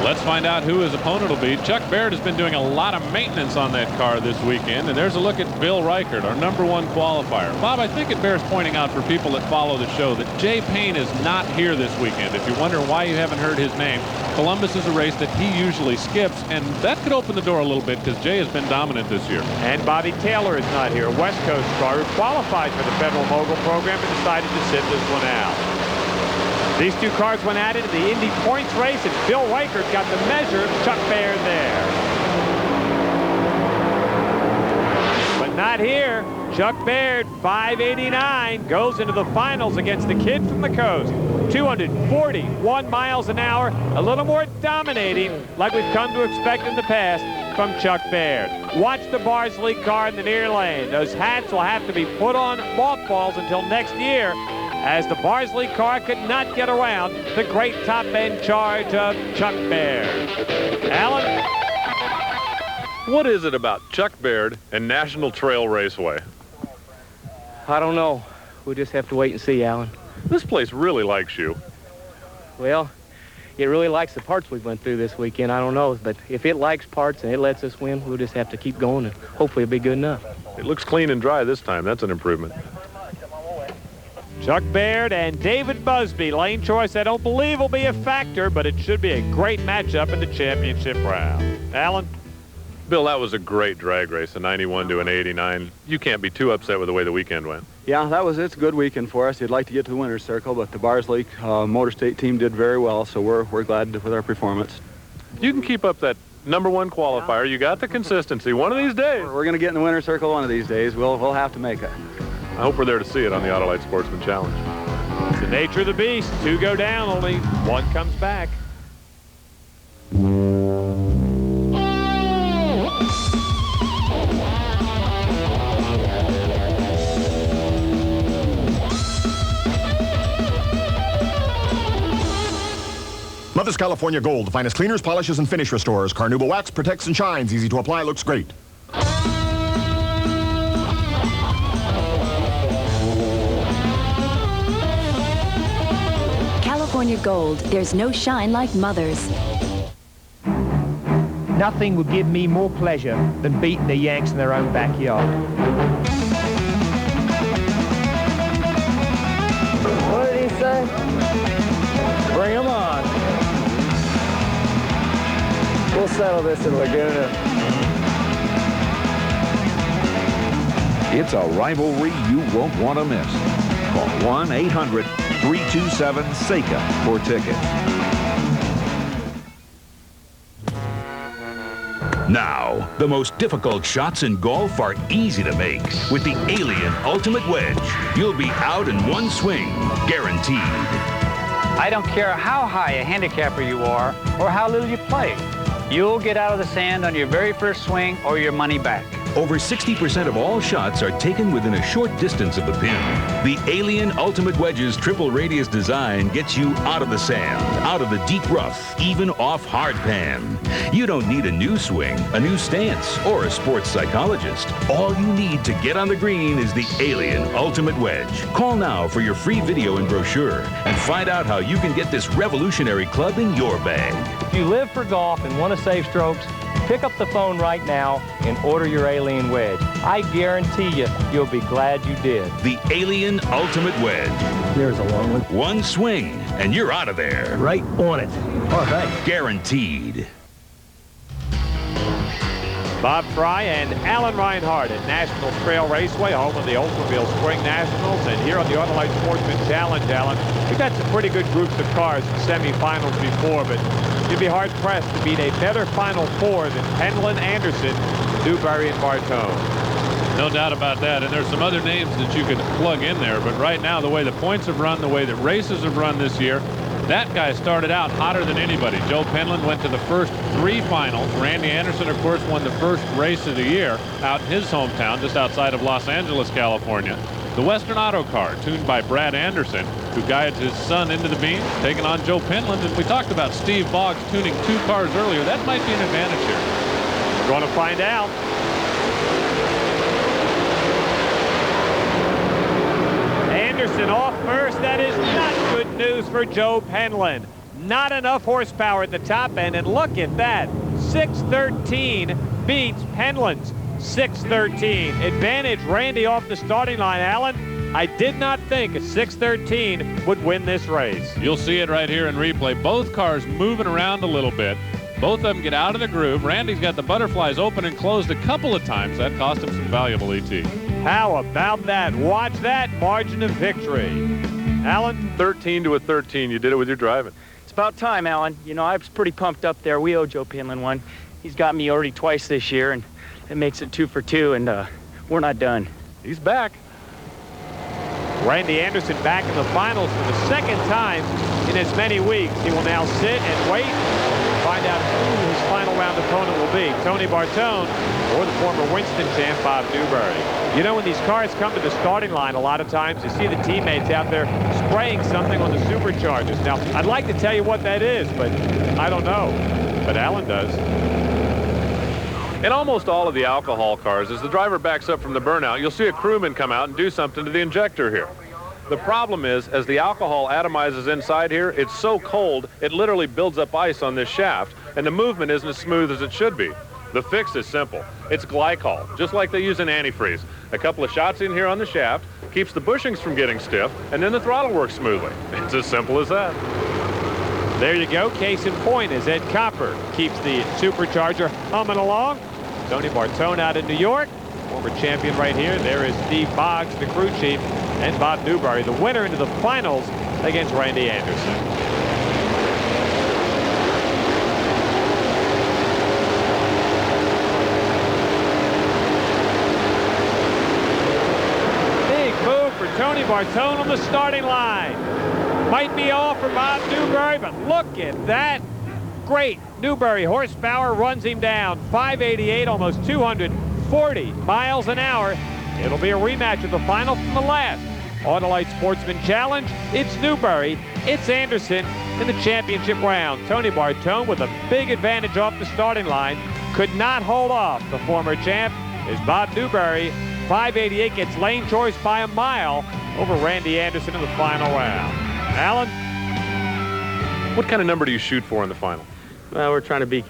Let's find out who his opponent will be. Chuck Baird has been doing a lot of maintenance on that car this weekend, and there's a look at Bill Reichert, our #1 qualifier. Bob, I think it bears pointing out for people that follow the show that Jay Payne is not here this weekend. If you wonder why you haven't heard his name, Columbus is a race that he usually skips, and that could open the door a little bit because Jay has been dominant this year. And Bobby Taylor is not here, a West Coast car who qualified for the Federal Mogul program and decided to sit this one out. These two cars went at it in the Indy points race, and Bill Reichert got the measure of Chuck Baird there. But not here. Chuck Baird, 589, goes into the finals against the kid from the coast. 241 miles an hour, a little more dominating, like we've come to expect in the past from Chuck Baird. Watch the Barsley car in the near lane. Those hats will have to be put on mothballs until next year, as the Barsley car could not get around the great top-end charge of Chuck Baird. Alan? What is it about Chuck Baird and National Trail Raceway? I don't know. We'll just have to wait and see, Alan. This place really likes you. Well, it really likes the parts we went through this weekend. I don't know, but if it likes parts and it lets us win, we'll just have to keep going, and hopefully it'll be good enough. It looks clean and dry this time. That's an improvement. Chuck Baird and David Busby. Lane choice I don't believe will be a factor, but it should be a great matchup in the championship round. Alan? Bill, that was a great drag race, a 91 to an 89. You can't be too upset with the way the weekend went. Yeah, it's a good weekend for us. You'd like to get to the winner's circle, but the Barsley Motor State team did very well, so we're glad with our performance. You can keep up that #1 qualifier. You got the consistency. One of these days. We're going to get in the winner's circle one of these days. We'll have to make it. I hope we're there to see it on the Autolite Sportsman Challenge. It's the nature of the beast. 2 go down, only 1 comes back. Mother's California Gold, the finest cleaners, polishes, and finish restorers. Carnauba wax protects and shines. Easy to apply, looks great. California Gold, there's no shine like Mother's. Nothing would give me more pleasure than beating the Yanks in their own backyard. What did he say? Bring them on. We'll settle this in Laguna. It's a rivalry you won't want to miss. Call 1-800-327-SEIKA for tickets. Now, the most difficult shots in golf are easy to make. With the Alien Ultimate Wedge, you'll be out in one swing, guaranteed. I don't care how high a handicapper you are or how little you play. You'll get out of the sand on your very first swing or your money back. Over 60% of all shots are taken within a short distance of the pin. The Alien Ultimate Wedge's triple radius design gets you out of the sand, out of the deep rough, even off hard pan. You don't need a new swing, a new stance, or a sports psychologist. All you need to get on the green is the Alien Ultimate Wedge. Call now for your free video and brochure and find out how you can get this revolutionary club in your bag. If you live for golf and want to save strokes, pick up the phone right now and order your Alien Wedge. I guarantee you'll be glad you did. The Alien Ultimate Wedge. There's a long one. One swing, and you're out of there. Right on it. Oh, thanks. Guaranteed. Bob Fry and Alan Reinhardt at National Trail Raceway, home of the Oldsmobile Spring Nationals. And here on the Autolite Sportsman Challenge, Alan, we've got some pretty good groups of cars in semifinals before, but you'd be hard-pressed to beat a better Final Four than Penland, Anderson, Newberry, and Bartone. No doubt about that. And there's some other names that you could plug in there. But right now, the way the points have run, the way that races have run this year, that guy started out hotter than anybody. Joe Penland went to the first 3 finals. Randy Anderson, of course, won the first race of the year out in his hometown, just outside of Los Angeles, California. The Western Auto car, tuned by Brad Anderson, who guides his son into the beam, taking on Joe Penland. And we talked about Steve Boggs tuning 2 cars earlier. That might be an advantage here. We're going to find out. Anderson off first. That is not good news for Joe Penland. Not enough horsepower at the top end, and look at that. 613 beats Penland's 613. Advantage Randy off the starting line, Alan. I did not think a 613 would win this race. You'll see it right here in replay. Both cars moving around a little bit. Both of them get out of the groove. Randy's got the butterflies open and closed a couple of times. That cost him some valuable ET. How about that? Watch that margin of victory. Alan? 13 to a 13. You did it with your driving. It's about time, Alan. You know, I was pretty pumped up there. We owe Joe Penland one. He's got me already twice this year, and it makes it 2 for 2, and we're not done. He's back. Randy Anderson back in the finals for the second time in as many weeks. He will now sit and wait to find out who his final round opponent will be, Tony Bartone or the former Winston champ, Bob Newberry. You know, when these cars come to the starting line, a lot of times you see the teammates out there spraying something on the superchargers. Now, I'd like to tell you what that is, but I don't know. But Alan does. In almost all of the alcohol cars, as the driver backs up from the burnout, you'll see a crewman come out and do something to the injector here. The problem is, as the alcohol atomizes inside here, it's so cold, it literally builds up ice on this shaft, and the movement isn't as smooth as it should be. The fix is simple. It's glycol, just like they use in antifreeze. A couple of shots in here on the shaft keeps the bushings from getting stiff, and then the throttle works smoothly. It's as simple as that. There you go. Case in point as Ed Copper keeps the supercharger humming along. Tony Bartone out in New York, former champion right here. There is Steve Boggs, the crew chief, and Bob Newberry, the winner into the finals against Randy Anderson. Tony Bartone on the starting line. Might be all for Bob Newberry, but look at that. Great. Newberry horsepower runs him down. 588, almost 240 miles an hour. It'll be a rematch of the final from the last Autolite Sportsman Challenge. It's Newberry, it's Anderson in the championship round. Tony Bartone with a big advantage off the starting line. Could not hold off the former champ is Bob Newberry. 588 gets lane choice by a mile over Randy Anderson in the final round. Alan? What kind of number do you shoot for in the final? Well, we're trying to be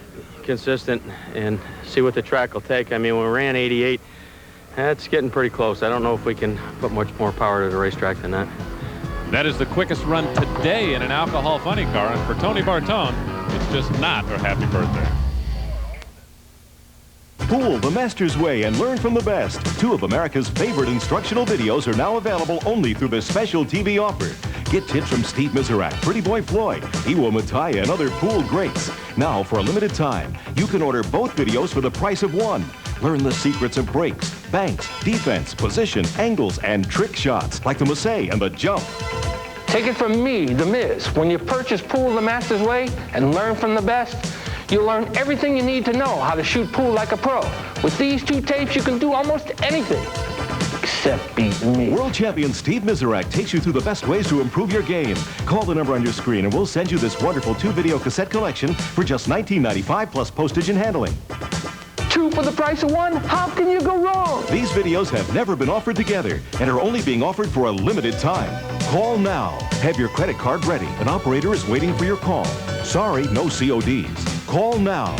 consistent and see what the track will take. I mean, when we ran 88, that's getting pretty close. I don't know if we can put much more power to the racetrack than that. That is the quickest run today in an alcohol funny car, and for Tony Bartone, it's just not a happy birthday. Pool the Master's Way and learn from the best. 2 of America's favorite instructional videos are now available only through this special TV offer. Get tips from Steve Miserak, Pretty Boy Floyd, Iwo Mataya, and other pool greats. Now, for a limited time, you can order both videos for the price of one. Learn the secrets of breaks, banks, defense, position, angles, and trick shots like the Massey and the jump. Take it from me, The Miz. When you purchase Pool the Master's Way and learn from the best, you'll learn everything you need to know how to shoot pool like a pro. With these 2 tapes, you can do almost anything except beat me. World champion Steve Miserak takes you through the best ways to improve your game. Call the number on your screen and we'll send you this wonderful 2-video cassette collection for just $19.95 plus postage and handling. 2 for the price of 1? How can you go wrong? These videos have never been offered together and are only being offered for a limited time. Call now. Have your credit card ready. An operator is waiting for your call. Sorry, no CODs. Call now.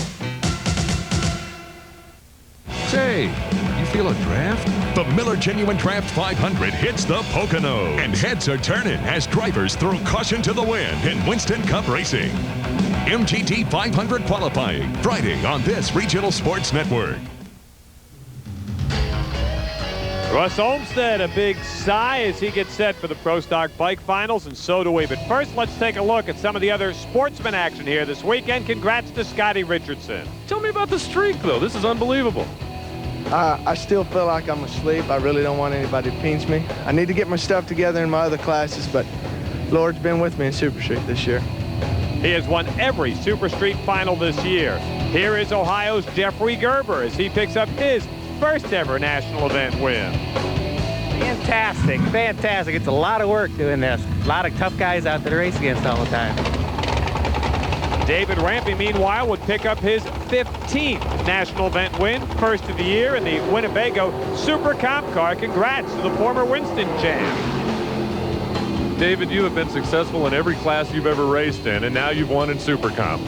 Say, you feel a draft? The Miller Genuine Draft 500 hits the Pocono. And heads are turning as drivers throw caution to the wind in Winston Cup Racing. MGT 500 qualifying, Friday on this regional sports network. Russ Olmsted, a big sigh as he gets set for the Pro Stock Bike Finals, and so do we. But first, let's take a look at some of the other sportsman action here this weekend. Congrats to Scotty Richardson. Tell me about the streak, though. This is unbelievable. I still feel like I'm asleep. I really don't want anybody to pinch me. I need to get my stuff together in my other classes, but Lord's been with me in Super Street this year. He has won every Super Street final this year. Here is Ohio's Jeffrey Gerber as he picks up his first ever national event win. Fantastic, fantastic. It's a lot of work doing this. A lot of tough guys out there to race against all the time. David Rampy, meanwhile, would pick up his 15th national event win, first of the year in the Winnebago Super Comp Car. Congrats to the former Winston champ. David, you have been successful in every class you've ever raced in, and now you've won in Super Comp.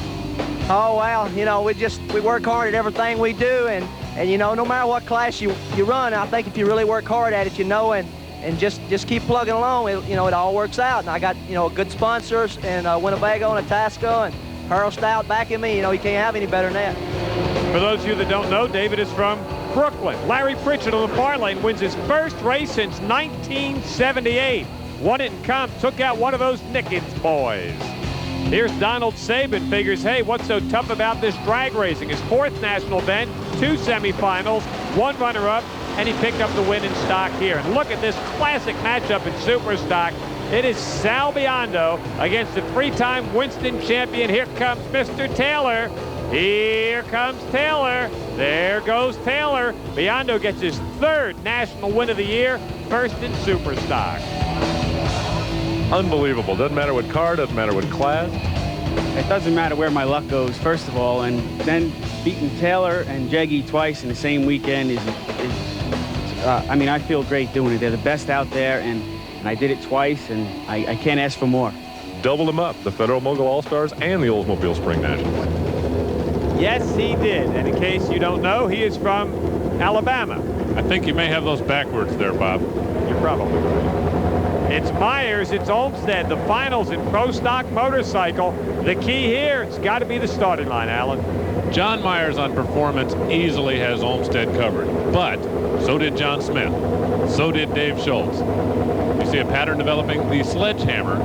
Oh, well, you know, we work hard at everything we do, and you know, no matter what class you run, I think if you really work hard at it, you know, and just keep plugging along, it all works out. And I got, you know, good sponsors in Winnebago and Itasca and Harold Stout backing me. You know, you can't have any better than that. For those of you that don't know, David is from Brooklyn. Larry Pritchett on the far lane wins his first race since 1978. Won it in comp, took out one of those Nickens boys. Here's Donald Saban, figures, hey, what's so tough about this drag racing? His fourth national event, 2 semifinals, 1 runner-up, and he picked up the win in stock here. And look at this classic matchup in super stock. It is Sal Biondo against the 3-time Winston champion. Here comes Mr. Taylor. Here comes Taylor. There goes Taylor. Biondo gets his 3rd national win of the year, first in super stock. Unbelievable. Doesn't matter what car, doesn't matter what class. It doesn't matter where my luck goes, first of all, and then beating Taylor and Jeggy twice in the same weekend is I mean, I feel great doing it. They're the best out there, and I did it twice, and I can't ask for more. Doubled them up, the Federal Mogul All-Stars and the Oldsmobile Spring Nationals. Yes, he did. And in case you don't know, he is from Alabama. I think you may have those backwards there, Bob. You're probably right. It's Myers, it's Olmsted, the finals in Pro Stock Motorcycle. The key here, it's got to be the starting line, Alan. John Myers on performance easily has Olmsted covered, but so did John Smith. So did Dave Schultz. You see a pattern developing. The Sledgehammer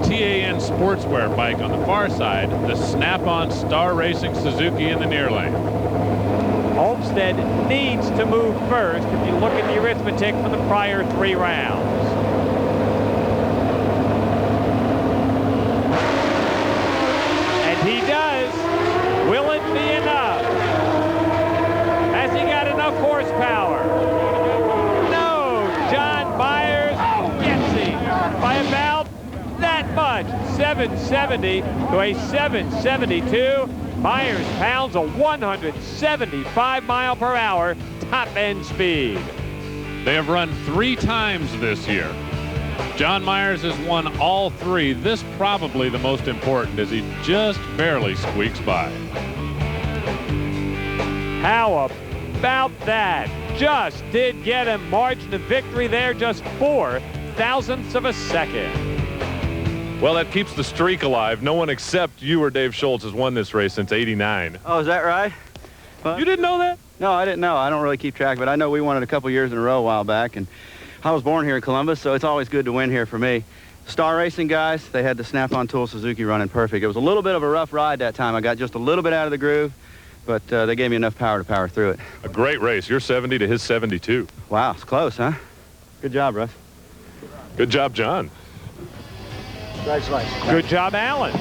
TAN Sportswear bike on the far side, the Snap-on Star Racing Suzuki in the near lane. Olmsted needs to move first if you look at the arithmetic from the prior 3 rounds. He does. Will it be enough? Has he got enough horsepower? No. John Myers gets him by about that much. 770 to a 772. Myers pounds a 175 mile per hour top end speed. They have run 3 times this year. John Myers has won all 3. This probably the most important as he just barely squeaks by. How about that? Just did get a margin of victory there, just 4 thousandths of a second. Well, that keeps the streak alive. No one except you or Dave Schultz has won this race since '89. Oh, is that right? You didn't know that? No, I didn't know. I don't really keep track, but I know we won it a couple years in a row a while back, and I was born here in Columbus, so it's always good to win here for me. Star Racing guys, they had the Snap-on Tool Suzuki running perfect. It was a little bit of a rough ride that time. I got just a little bit out of the groove, but they gave me enough power to power through it. A great race. You're 70 to his 72. Wow, it's close, huh? Good job, Russ. Good job, John. Congratulations. Good job, Alan.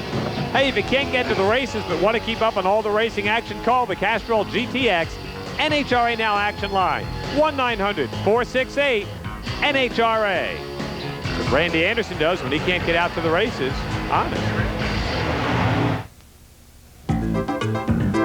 Hey, if you can't get to the races but want to keep up on all the racing action, call the Castrol GTX NHRA Now action line, 1-900-468-NHRA. What Randy Anderson does when he can't get out to the races, honest.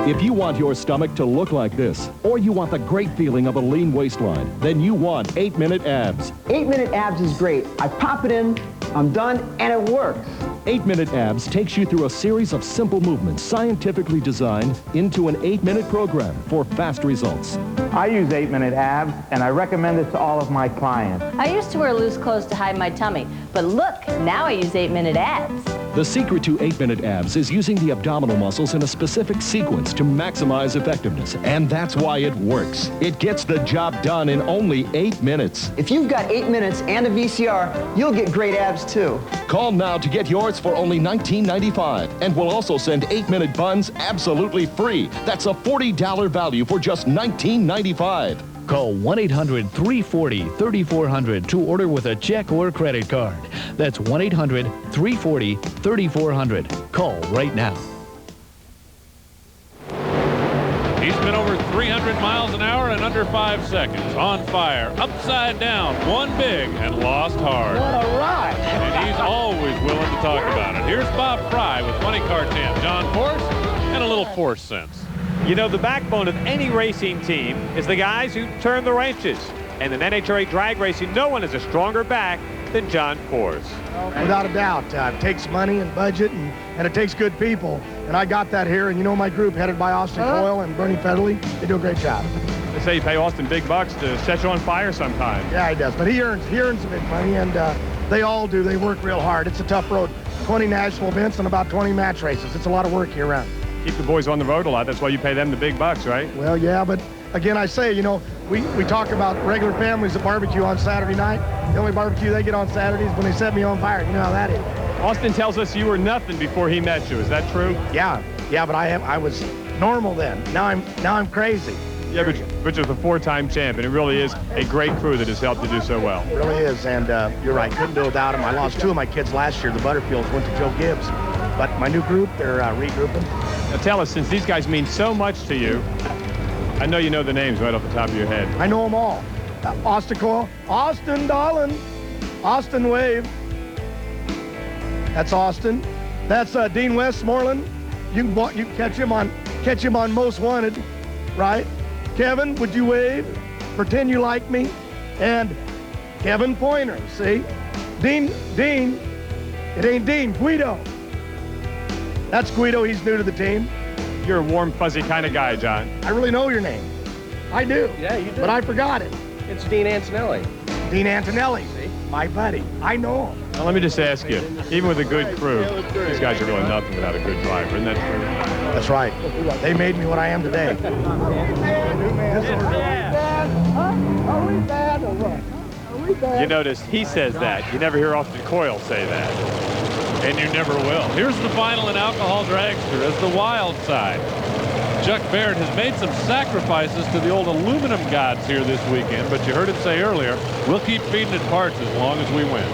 If you want your stomach to look like this, or you want the great feeling of a lean waistline, then you want 8-Minute Abs. 8-Minute Abs is great. I pop it in, I'm done, and it works. 8-Minute Abs takes you through a series of simple movements scientifically designed into an 8-minute program for fast results. I use 8-Minute Abs, and I recommend it to all of my clients. I used to wear loose clothes to hide my tummy, but look, now I use 8-Minute Abs. The secret to 8-Minute Abs is using the abdominal muscles in a specific sequence to maximize effectiveness, and that's why it works. It gets the job done in only 8 minutes. If you've got 8 minutes and a VCR, you'll get great abs too. Call now to get yours for only $19.95, and we'll also send 8-minute buns absolutely free. That's a $40 value for just $19.95. Call 1-800-340-3400 to order with a check or credit card. That's 1-800-340-3400. Call right now. He's been over 300 miles an hour in under 5 seconds. On fire, upside down, won big, and lost hard. What a ride! And he's always willing to talk about it. Here's Bob Fry with funny car champ John Force and a little force sense. You know, the backbone of any racing team is the guys who turn the wrenches. And in NHRA drag racing, no one has a stronger back than John Force. Without a doubt. It takes money and budget, and it takes good people. And I got that here. And you know my group, headed by Austin Coyle and Bernie Federley, they do a great job. They say you pay Austin big bucks to set you on fire sometimes. Yeah, he does. But he earns the big money, and they all do. They work real hard. It's a tough road. 20 national events and about 20 match races. It's a lot of work year-round. Keep the boys on the road a lot. That's why you pay them the big bucks, right? Well, yeah, but again, I say, you know, we talk about regular families that barbecue on Saturday night. The only barbecue they get on Saturday is when they set me on fire. You know how that is. Austin tells us you were nothing before he met you. Is that true? Yeah, but I was normal then. Now I'm crazy. Yeah, but you're the 4-time champion. It really is a great crew that has helped you do so well. It really is, and you're right. Couldn't do it without him. I lost 2 of my kids last year. The Butterfields went to Joe Gibbs. But my new group, they're regrouping. Now tell us, since these guys mean so much to you, I know you know the names right off the top of your head. I know them all. Austin Coyle, Austin Dolan, Austin Wave. That's Austin. That's Dean Westmoreland. You can catch him on Most Wanted, right? Kevin, would you wave? Pretend you like me. And Kevin Pointer, see? Dean, it ain't Dean, Guido. That's Guido, he's new to the team. You're a warm, fuzzy kind of guy, John. I really know your name. I do. Yeah, you do. But I forgot it. It's Dean Antonelli. Dean Antonelli, see? My buddy. I know him. Now, let me just ask you, even with a good crew, these guys are really nothing without a good driver, isn't that true? That's right. They made me what I am today. You notice he says that. You never hear Austin Coyle say that. And you never will. Here's the final in Alcohol Dragster as the wild side. Chuck Baird has made some sacrifices to the old aluminum gods here this weekend, but you heard him say earlier, we'll keep feeding it parts as long as we win.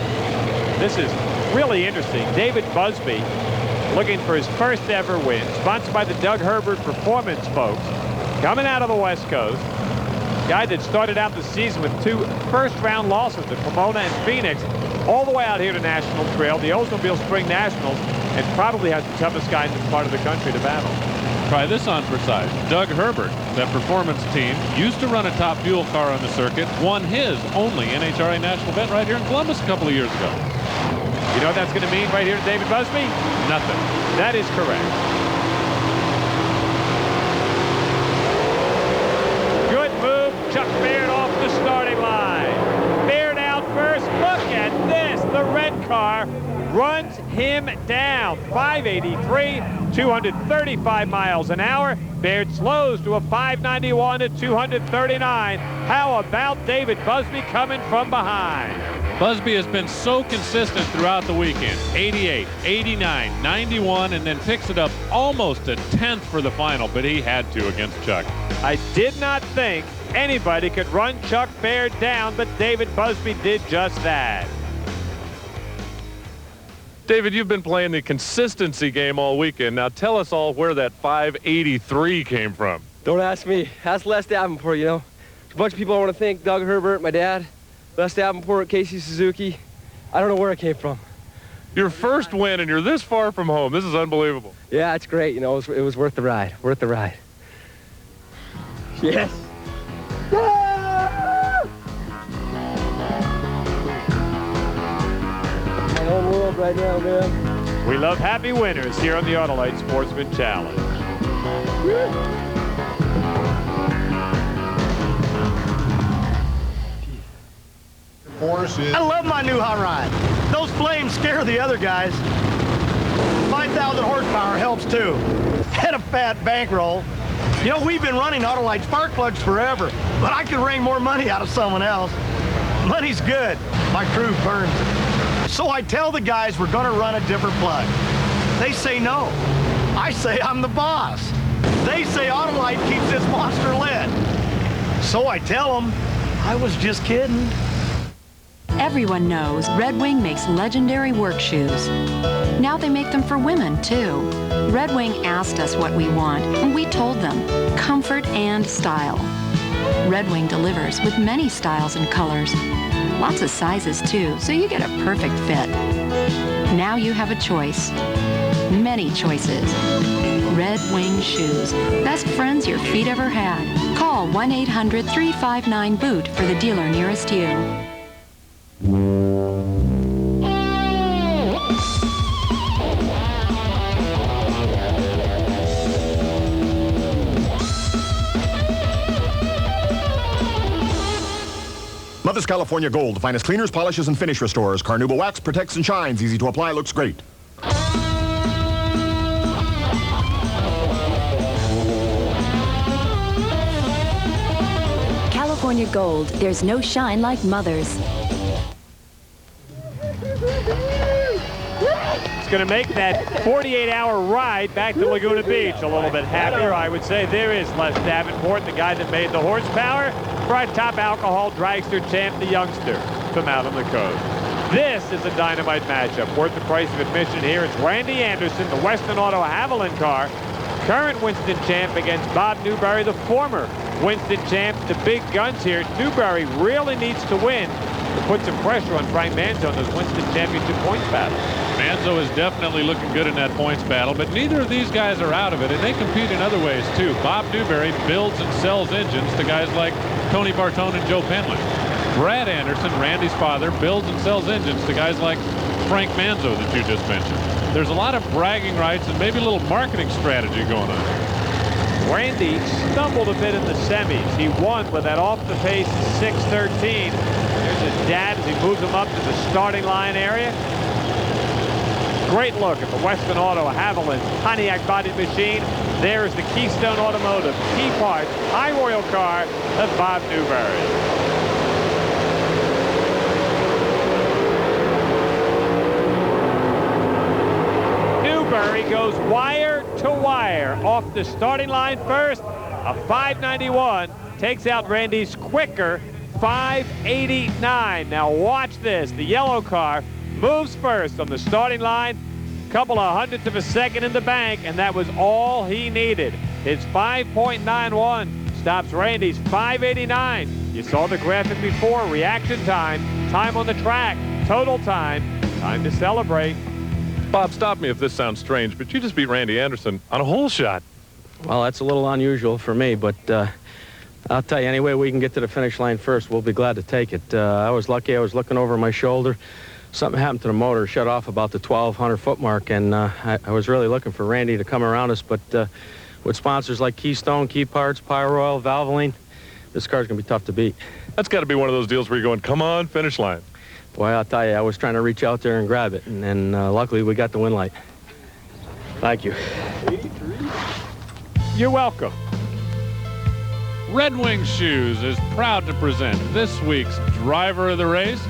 This is really interesting. David Busby looking for his first ever win, sponsored by the Doug Herbert Performance folks, coming out of the West Coast. Guy that started out the season with 2 first-round losses to Pomona and Phoenix, all the way out here to National Trail, the Oldsmobile Spring Nationals, and probably has the toughest guy in this part of the country to battle. Try this on for size. Doug Herbert, that performance team, used to run a top fuel car on the circuit, won his only NHRA national event right here in Columbus a couple of years ago. You know what that's going to mean right here to David Busby? Nothing. That is correct. Good move. Chuck Baird off the starting line. Baird out first. Look at this. The red car runs him down. 583, 235 miles an hour. Baird slows to a 591 at 239. How about David Busby coming from behind? Busby has been so consistent throughout the weekend. 88, 89, 91, and then picks it up almost a 10th for the final, but he had to against Chuck. I did not think anybody could run Chuck Baird down, but David Busby did just that. David, you've been playing the consistency game all weekend. Now tell us all where that 583 came from. Don't ask me. Ask Les Davenport, you know. There's a bunch of people I want to thank. Doug Herbert, my dad, Les Davenport, Casey Suzuki. I don't know where it came from. Your first win, and you're this far from home. This is unbelievable. Yeah, it's great. You know, it was worth the ride. Worth the ride. Yes. My own world right now, man. We love happy winners here on the Autolite Sportsman Challenge. I love my new hot rod. Those flames scare the other guys. 5,000 horsepower helps too. And a fat bankroll. You know, we've been running Autolite spark plugs forever, but I could wring more money out of someone else. Money's good. My crew burns it. So I tell the guys we're gonna run a different plug. They say no. I say I'm the boss. They say Autolite keeps this monster lit. So I tell them, I was just kidding. Everyone knows Red Wing makes legendary work shoes. Now they make them for women, too. Red Wing asked us what we want, and we told them comfort and style. Red Wing delivers with many styles and colors. Lots of sizes, too, so you get a perfect fit. Now you have a choice. Many choices. Red Wing Shoes. Best friends your feet ever had. Call 1-800-359-BOOT for the dealer nearest you. Mother's California Gold, the finest cleaners, polishes, and finish restorers. Carnauba wax protects and shines. Easy to apply, looks great. California Gold, there's no shine like Mother's. It's going to make that 48-hour ride back to Laguna Beach a little bit happier. I would say there is Les Davenport, the guy that made the horsepower, for our top alcohol dragster champ, the youngster from out on the coast. This is a dynamite matchup. Worth the price of admission here. It's Randy Anderson, the Western Auto Haviland car, current Winston champ, against Bob Newberry, the former Winston champ. The big guns here. Newberry really needs to win to put some pressure on Frank Manzo in those Winston championship points battles. Manzo is definitely looking good in that points battle, but neither of these guys are out of it, and they compete in other ways, too. Bob Newberry builds and sells engines to guys like Tony Bartone and Joe Penley. Brad Anderson, Randy's father, builds and sells engines to guys like Frank Manzo that you just mentioned. There's a lot of bragging rights and maybe a little marketing strategy going on. Randy stumbled a bit in the semis. He won with that off-the-pace 6:13. There's his dad as he moves him up to the starting line area. Great look at the Western Auto Haviland Pontiac bodied machine. There is the Keystone Automotive key part high royal car of Bob Newberry. Newberry goes wire to wire off the starting line first. A 591 takes out Randy's quicker 589. Now watch this. The yellow car moves first on the starting line. Couple of hundredths of a second in the bank, and that was all he needed. His 5.91 stops Randy's 589. You saw the graphic before. Reaction time, time on the track, total time, time to celebrate. Bob, stop me if this sounds strange, but you just beat Randy Anderson on a hole shot. Well, that's a little unusual for me, but I'll tell you, any way we can get to the finish line first, we'll be glad to take it. I was lucky. I was looking over my shoulder. Something happened to the motor, shut off about the 1,200-foot mark, and I was really looking for Randy to come around us, but with sponsors like Keystone, Key Parts, Pyro Oil, Valvoline, this car's going to be tough to beat. That's got to be one of those deals where you're going, come on, finish line. Boy, I'll tell you, I was trying to reach out there and grab it, and luckily we got the win light. Thank you. You're welcome. Red Wing Shoes is proud to present this week's driver of the race.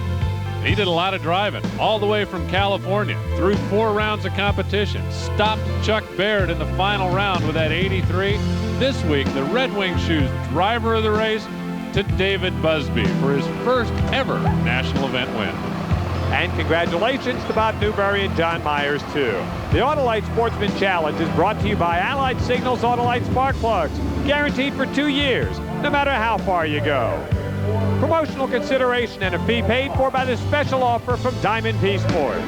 He did a lot of driving all the way from California through 4 rounds of competition. Stopped Chuck Baird in the final round with that 83. This week, the Red Wing Shoes driver of the race to David Busby for his first ever national event win. And congratulations to Bob Newberry and John Myers, too. The Autolite Sportsman Challenge is brought to you by Allied Signals Autolite Spark Plugs. Guaranteed for 2 years, no matter how far you go. Promotional consideration and a fee paid for by the special offer from Diamond P Sports.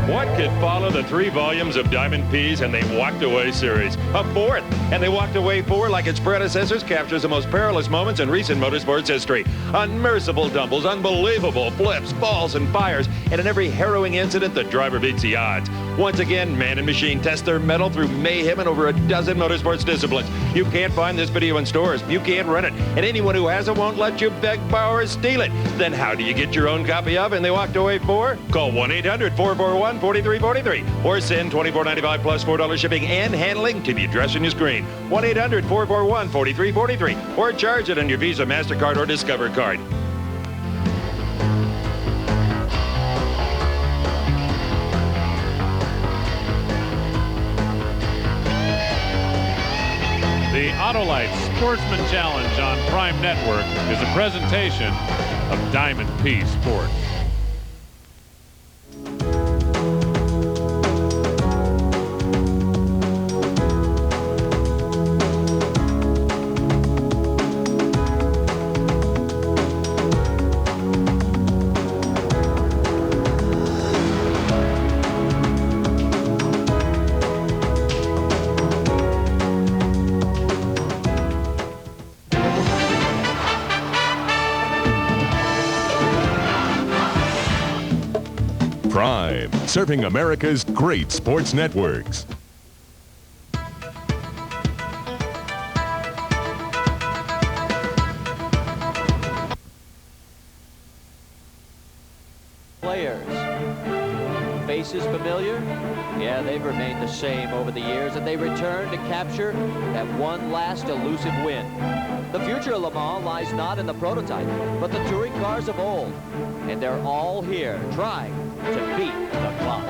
What could follow the 3 volumes of Diamond P's and They Walked Away series? A 4th, and They Walked Away 4, like its predecessors, captures the most perilous moments in recent motorsports history. Unmerciful tumbles, unbelievable flips, falls, and fires, and in every harrowing incident, the driver beats the odds. Once again, man and machine test their mettle through mayhem in over a dozen motorsports disciplines. You can't find this video in stores. You can't rent it. And anyone who has it won't let you beg, borrow, or steal it. Then how do you get your own copy of And They Walked Away 4? Call 1-800-441-4343 or send $24.95 plus $4 shipping and handling to the address on your screen. 1-800-441-4343 or charge it on your Visa, MasterCard, or Discover card. The Autolite Sportsman Challenge on Prime Network is a presentation of Diamond P Sports. Prime, serving America's great sports networks. Players. Faces familiar? Yeah, they've remained the same over the years, and they return to capture that one last elusive win. The future of Le Mans lies not in the prototype, but the touring cars of old. And they're all here, trying to beat the clock.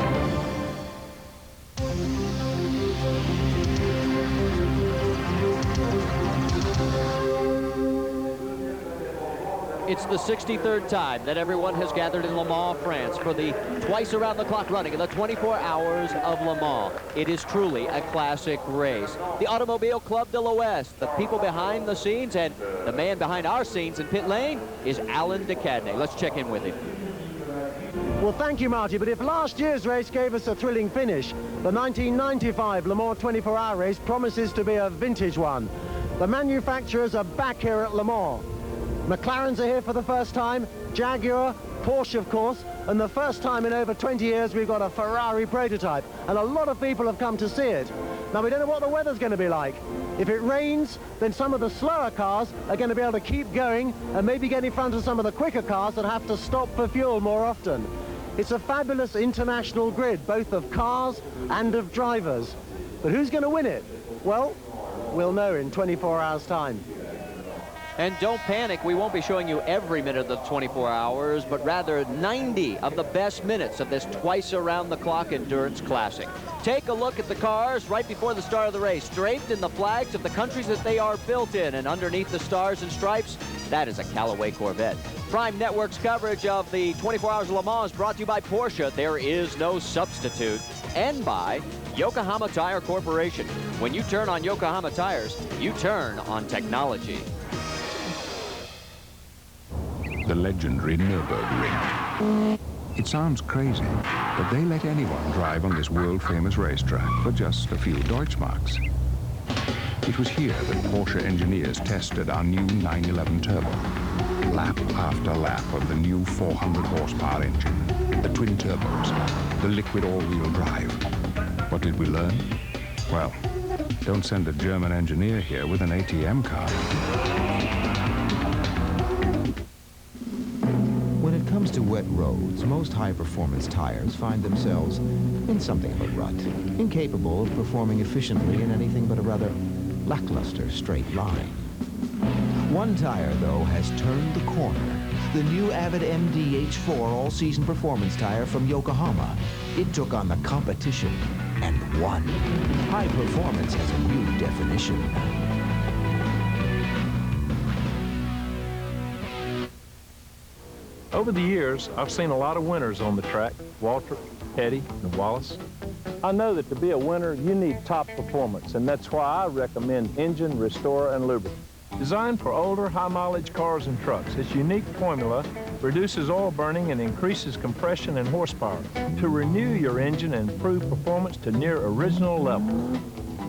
It's the 63rd time that everyone has gathered in Le Mans, France for the twice around the clock running in the 24 hours of Le Mans. It is truly a classic race. The Automobile Club de l'Ouest, the people behind the scenes, and the man behind our scenes in pit lane is Alan Decadney. Let's check in with him. Well, thank you, Marty, but if last year's race gave us a thrilling finish, the 1995 Le Mans 24-hour race promises to be a vintage one. The manufacturers are back here at Le Mans. McLarens are here for the first time, Jaguar, Porsche, of course, and the first time in over 20 years we've got a Ferrari prototype, and a lot of people have come to see it. Now, we don't know what the weather's going to be like. If it rains, then some of the slower cars are going to be able to keep going and maybe get in front of some of the quicker cars that have to stop for fuel more often. It's a fabulous international grid, both of cars and of drivers. But who's going to win it? Well, we'll know in 24 hours' time. And don't panic, we won't be showing you every minute of the 24 hours, but rather 90 of the best minutes of this twice around the clock endurance classic. Take a look at the cars right before the start of the race, draped in the flags of the countries that they are built in, and underneath the stars and stripes, that is a Callaway Corvette. Prime Network's coverage of the 24 Hours of Le Mans is brought to you by Porsche, there is no substitute, and by Yokohama Tire Corporation. When you turn on Yokohama tires, you turn on technology. The legendary Nürburgring. It sounds crazy, but they let anyone drive on this world-famous racetrack for just a few Deutschmarks. It was here that Porsche engineers tested our new 911 Turbo. Lap after lap of the new 400 horsepower engine, the twin turbos, the liquid all-wheel drive. What did we learn? Well, don't send a German engineer here with an ATM card. When it comes to wet roads, most high-performance tires find themselves in something of a rut, incapable of performing efficiently in anything but a rather lackluster straight line. One tire, though, has turned the corner. The new Avid MD H4 all-season performance tire from Yokohama. It took on the competition and won. High performance has a new definition. Over the years, I've seen a lot of winners on the track, Waltrip, Petty, and Wallace. I know that to be a winner, you need top performance, and that's why I recommend Engine Restorer and Lubricant. Designed for older, high-mileage cars and trucks, its unique formula reduces oil burning and increases compression and horsepower to renew your engine and improve performance to near original levels.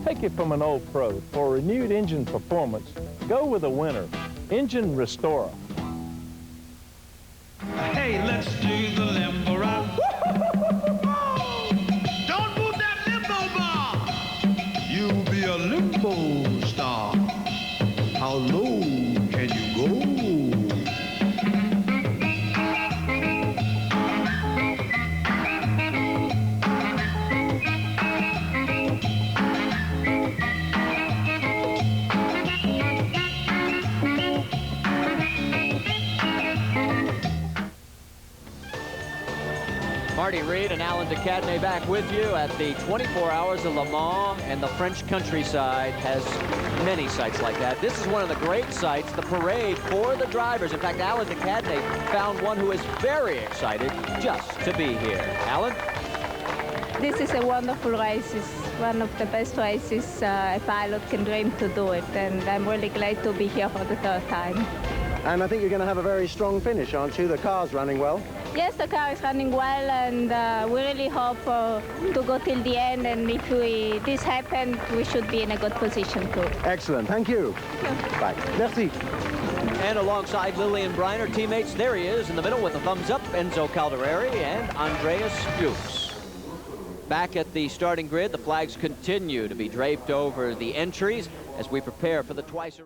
Take it from an old pro. For renewed engine performance, go with a winner, Engine Restorer. Hey, let's do the limbo ride. Don't move that limbo bar. You'll be a limbo star. How low can you go? Marty Reed and Alan DeCadney back with you at the 24 Hours of Le Mans, and the French countryside has many sites like that. This is one of the great sites, the parade for the drivers. In fact, Alan DeCadney found one who is very excited just to be here. Alan? This is a wonderful race. It's one of the best races a pilot can dream to do it, and I'm really glad to be here for the third time. And I think you're going to have a very strong finish, aren't you? The car's running well. Yes, the car is running well, and we really hope to go till the end, and if this happened, we should be in a good position too. Excellent. Thank you. Thank you. Bye. Merci. And alongside Lillian Briner, teammates, there he is in the middle with a thumbs up, Enzo Caldereri and Andreas Fuchs. Back at the starting grid, the flags continue to be draped over the entries as we prepare for the twice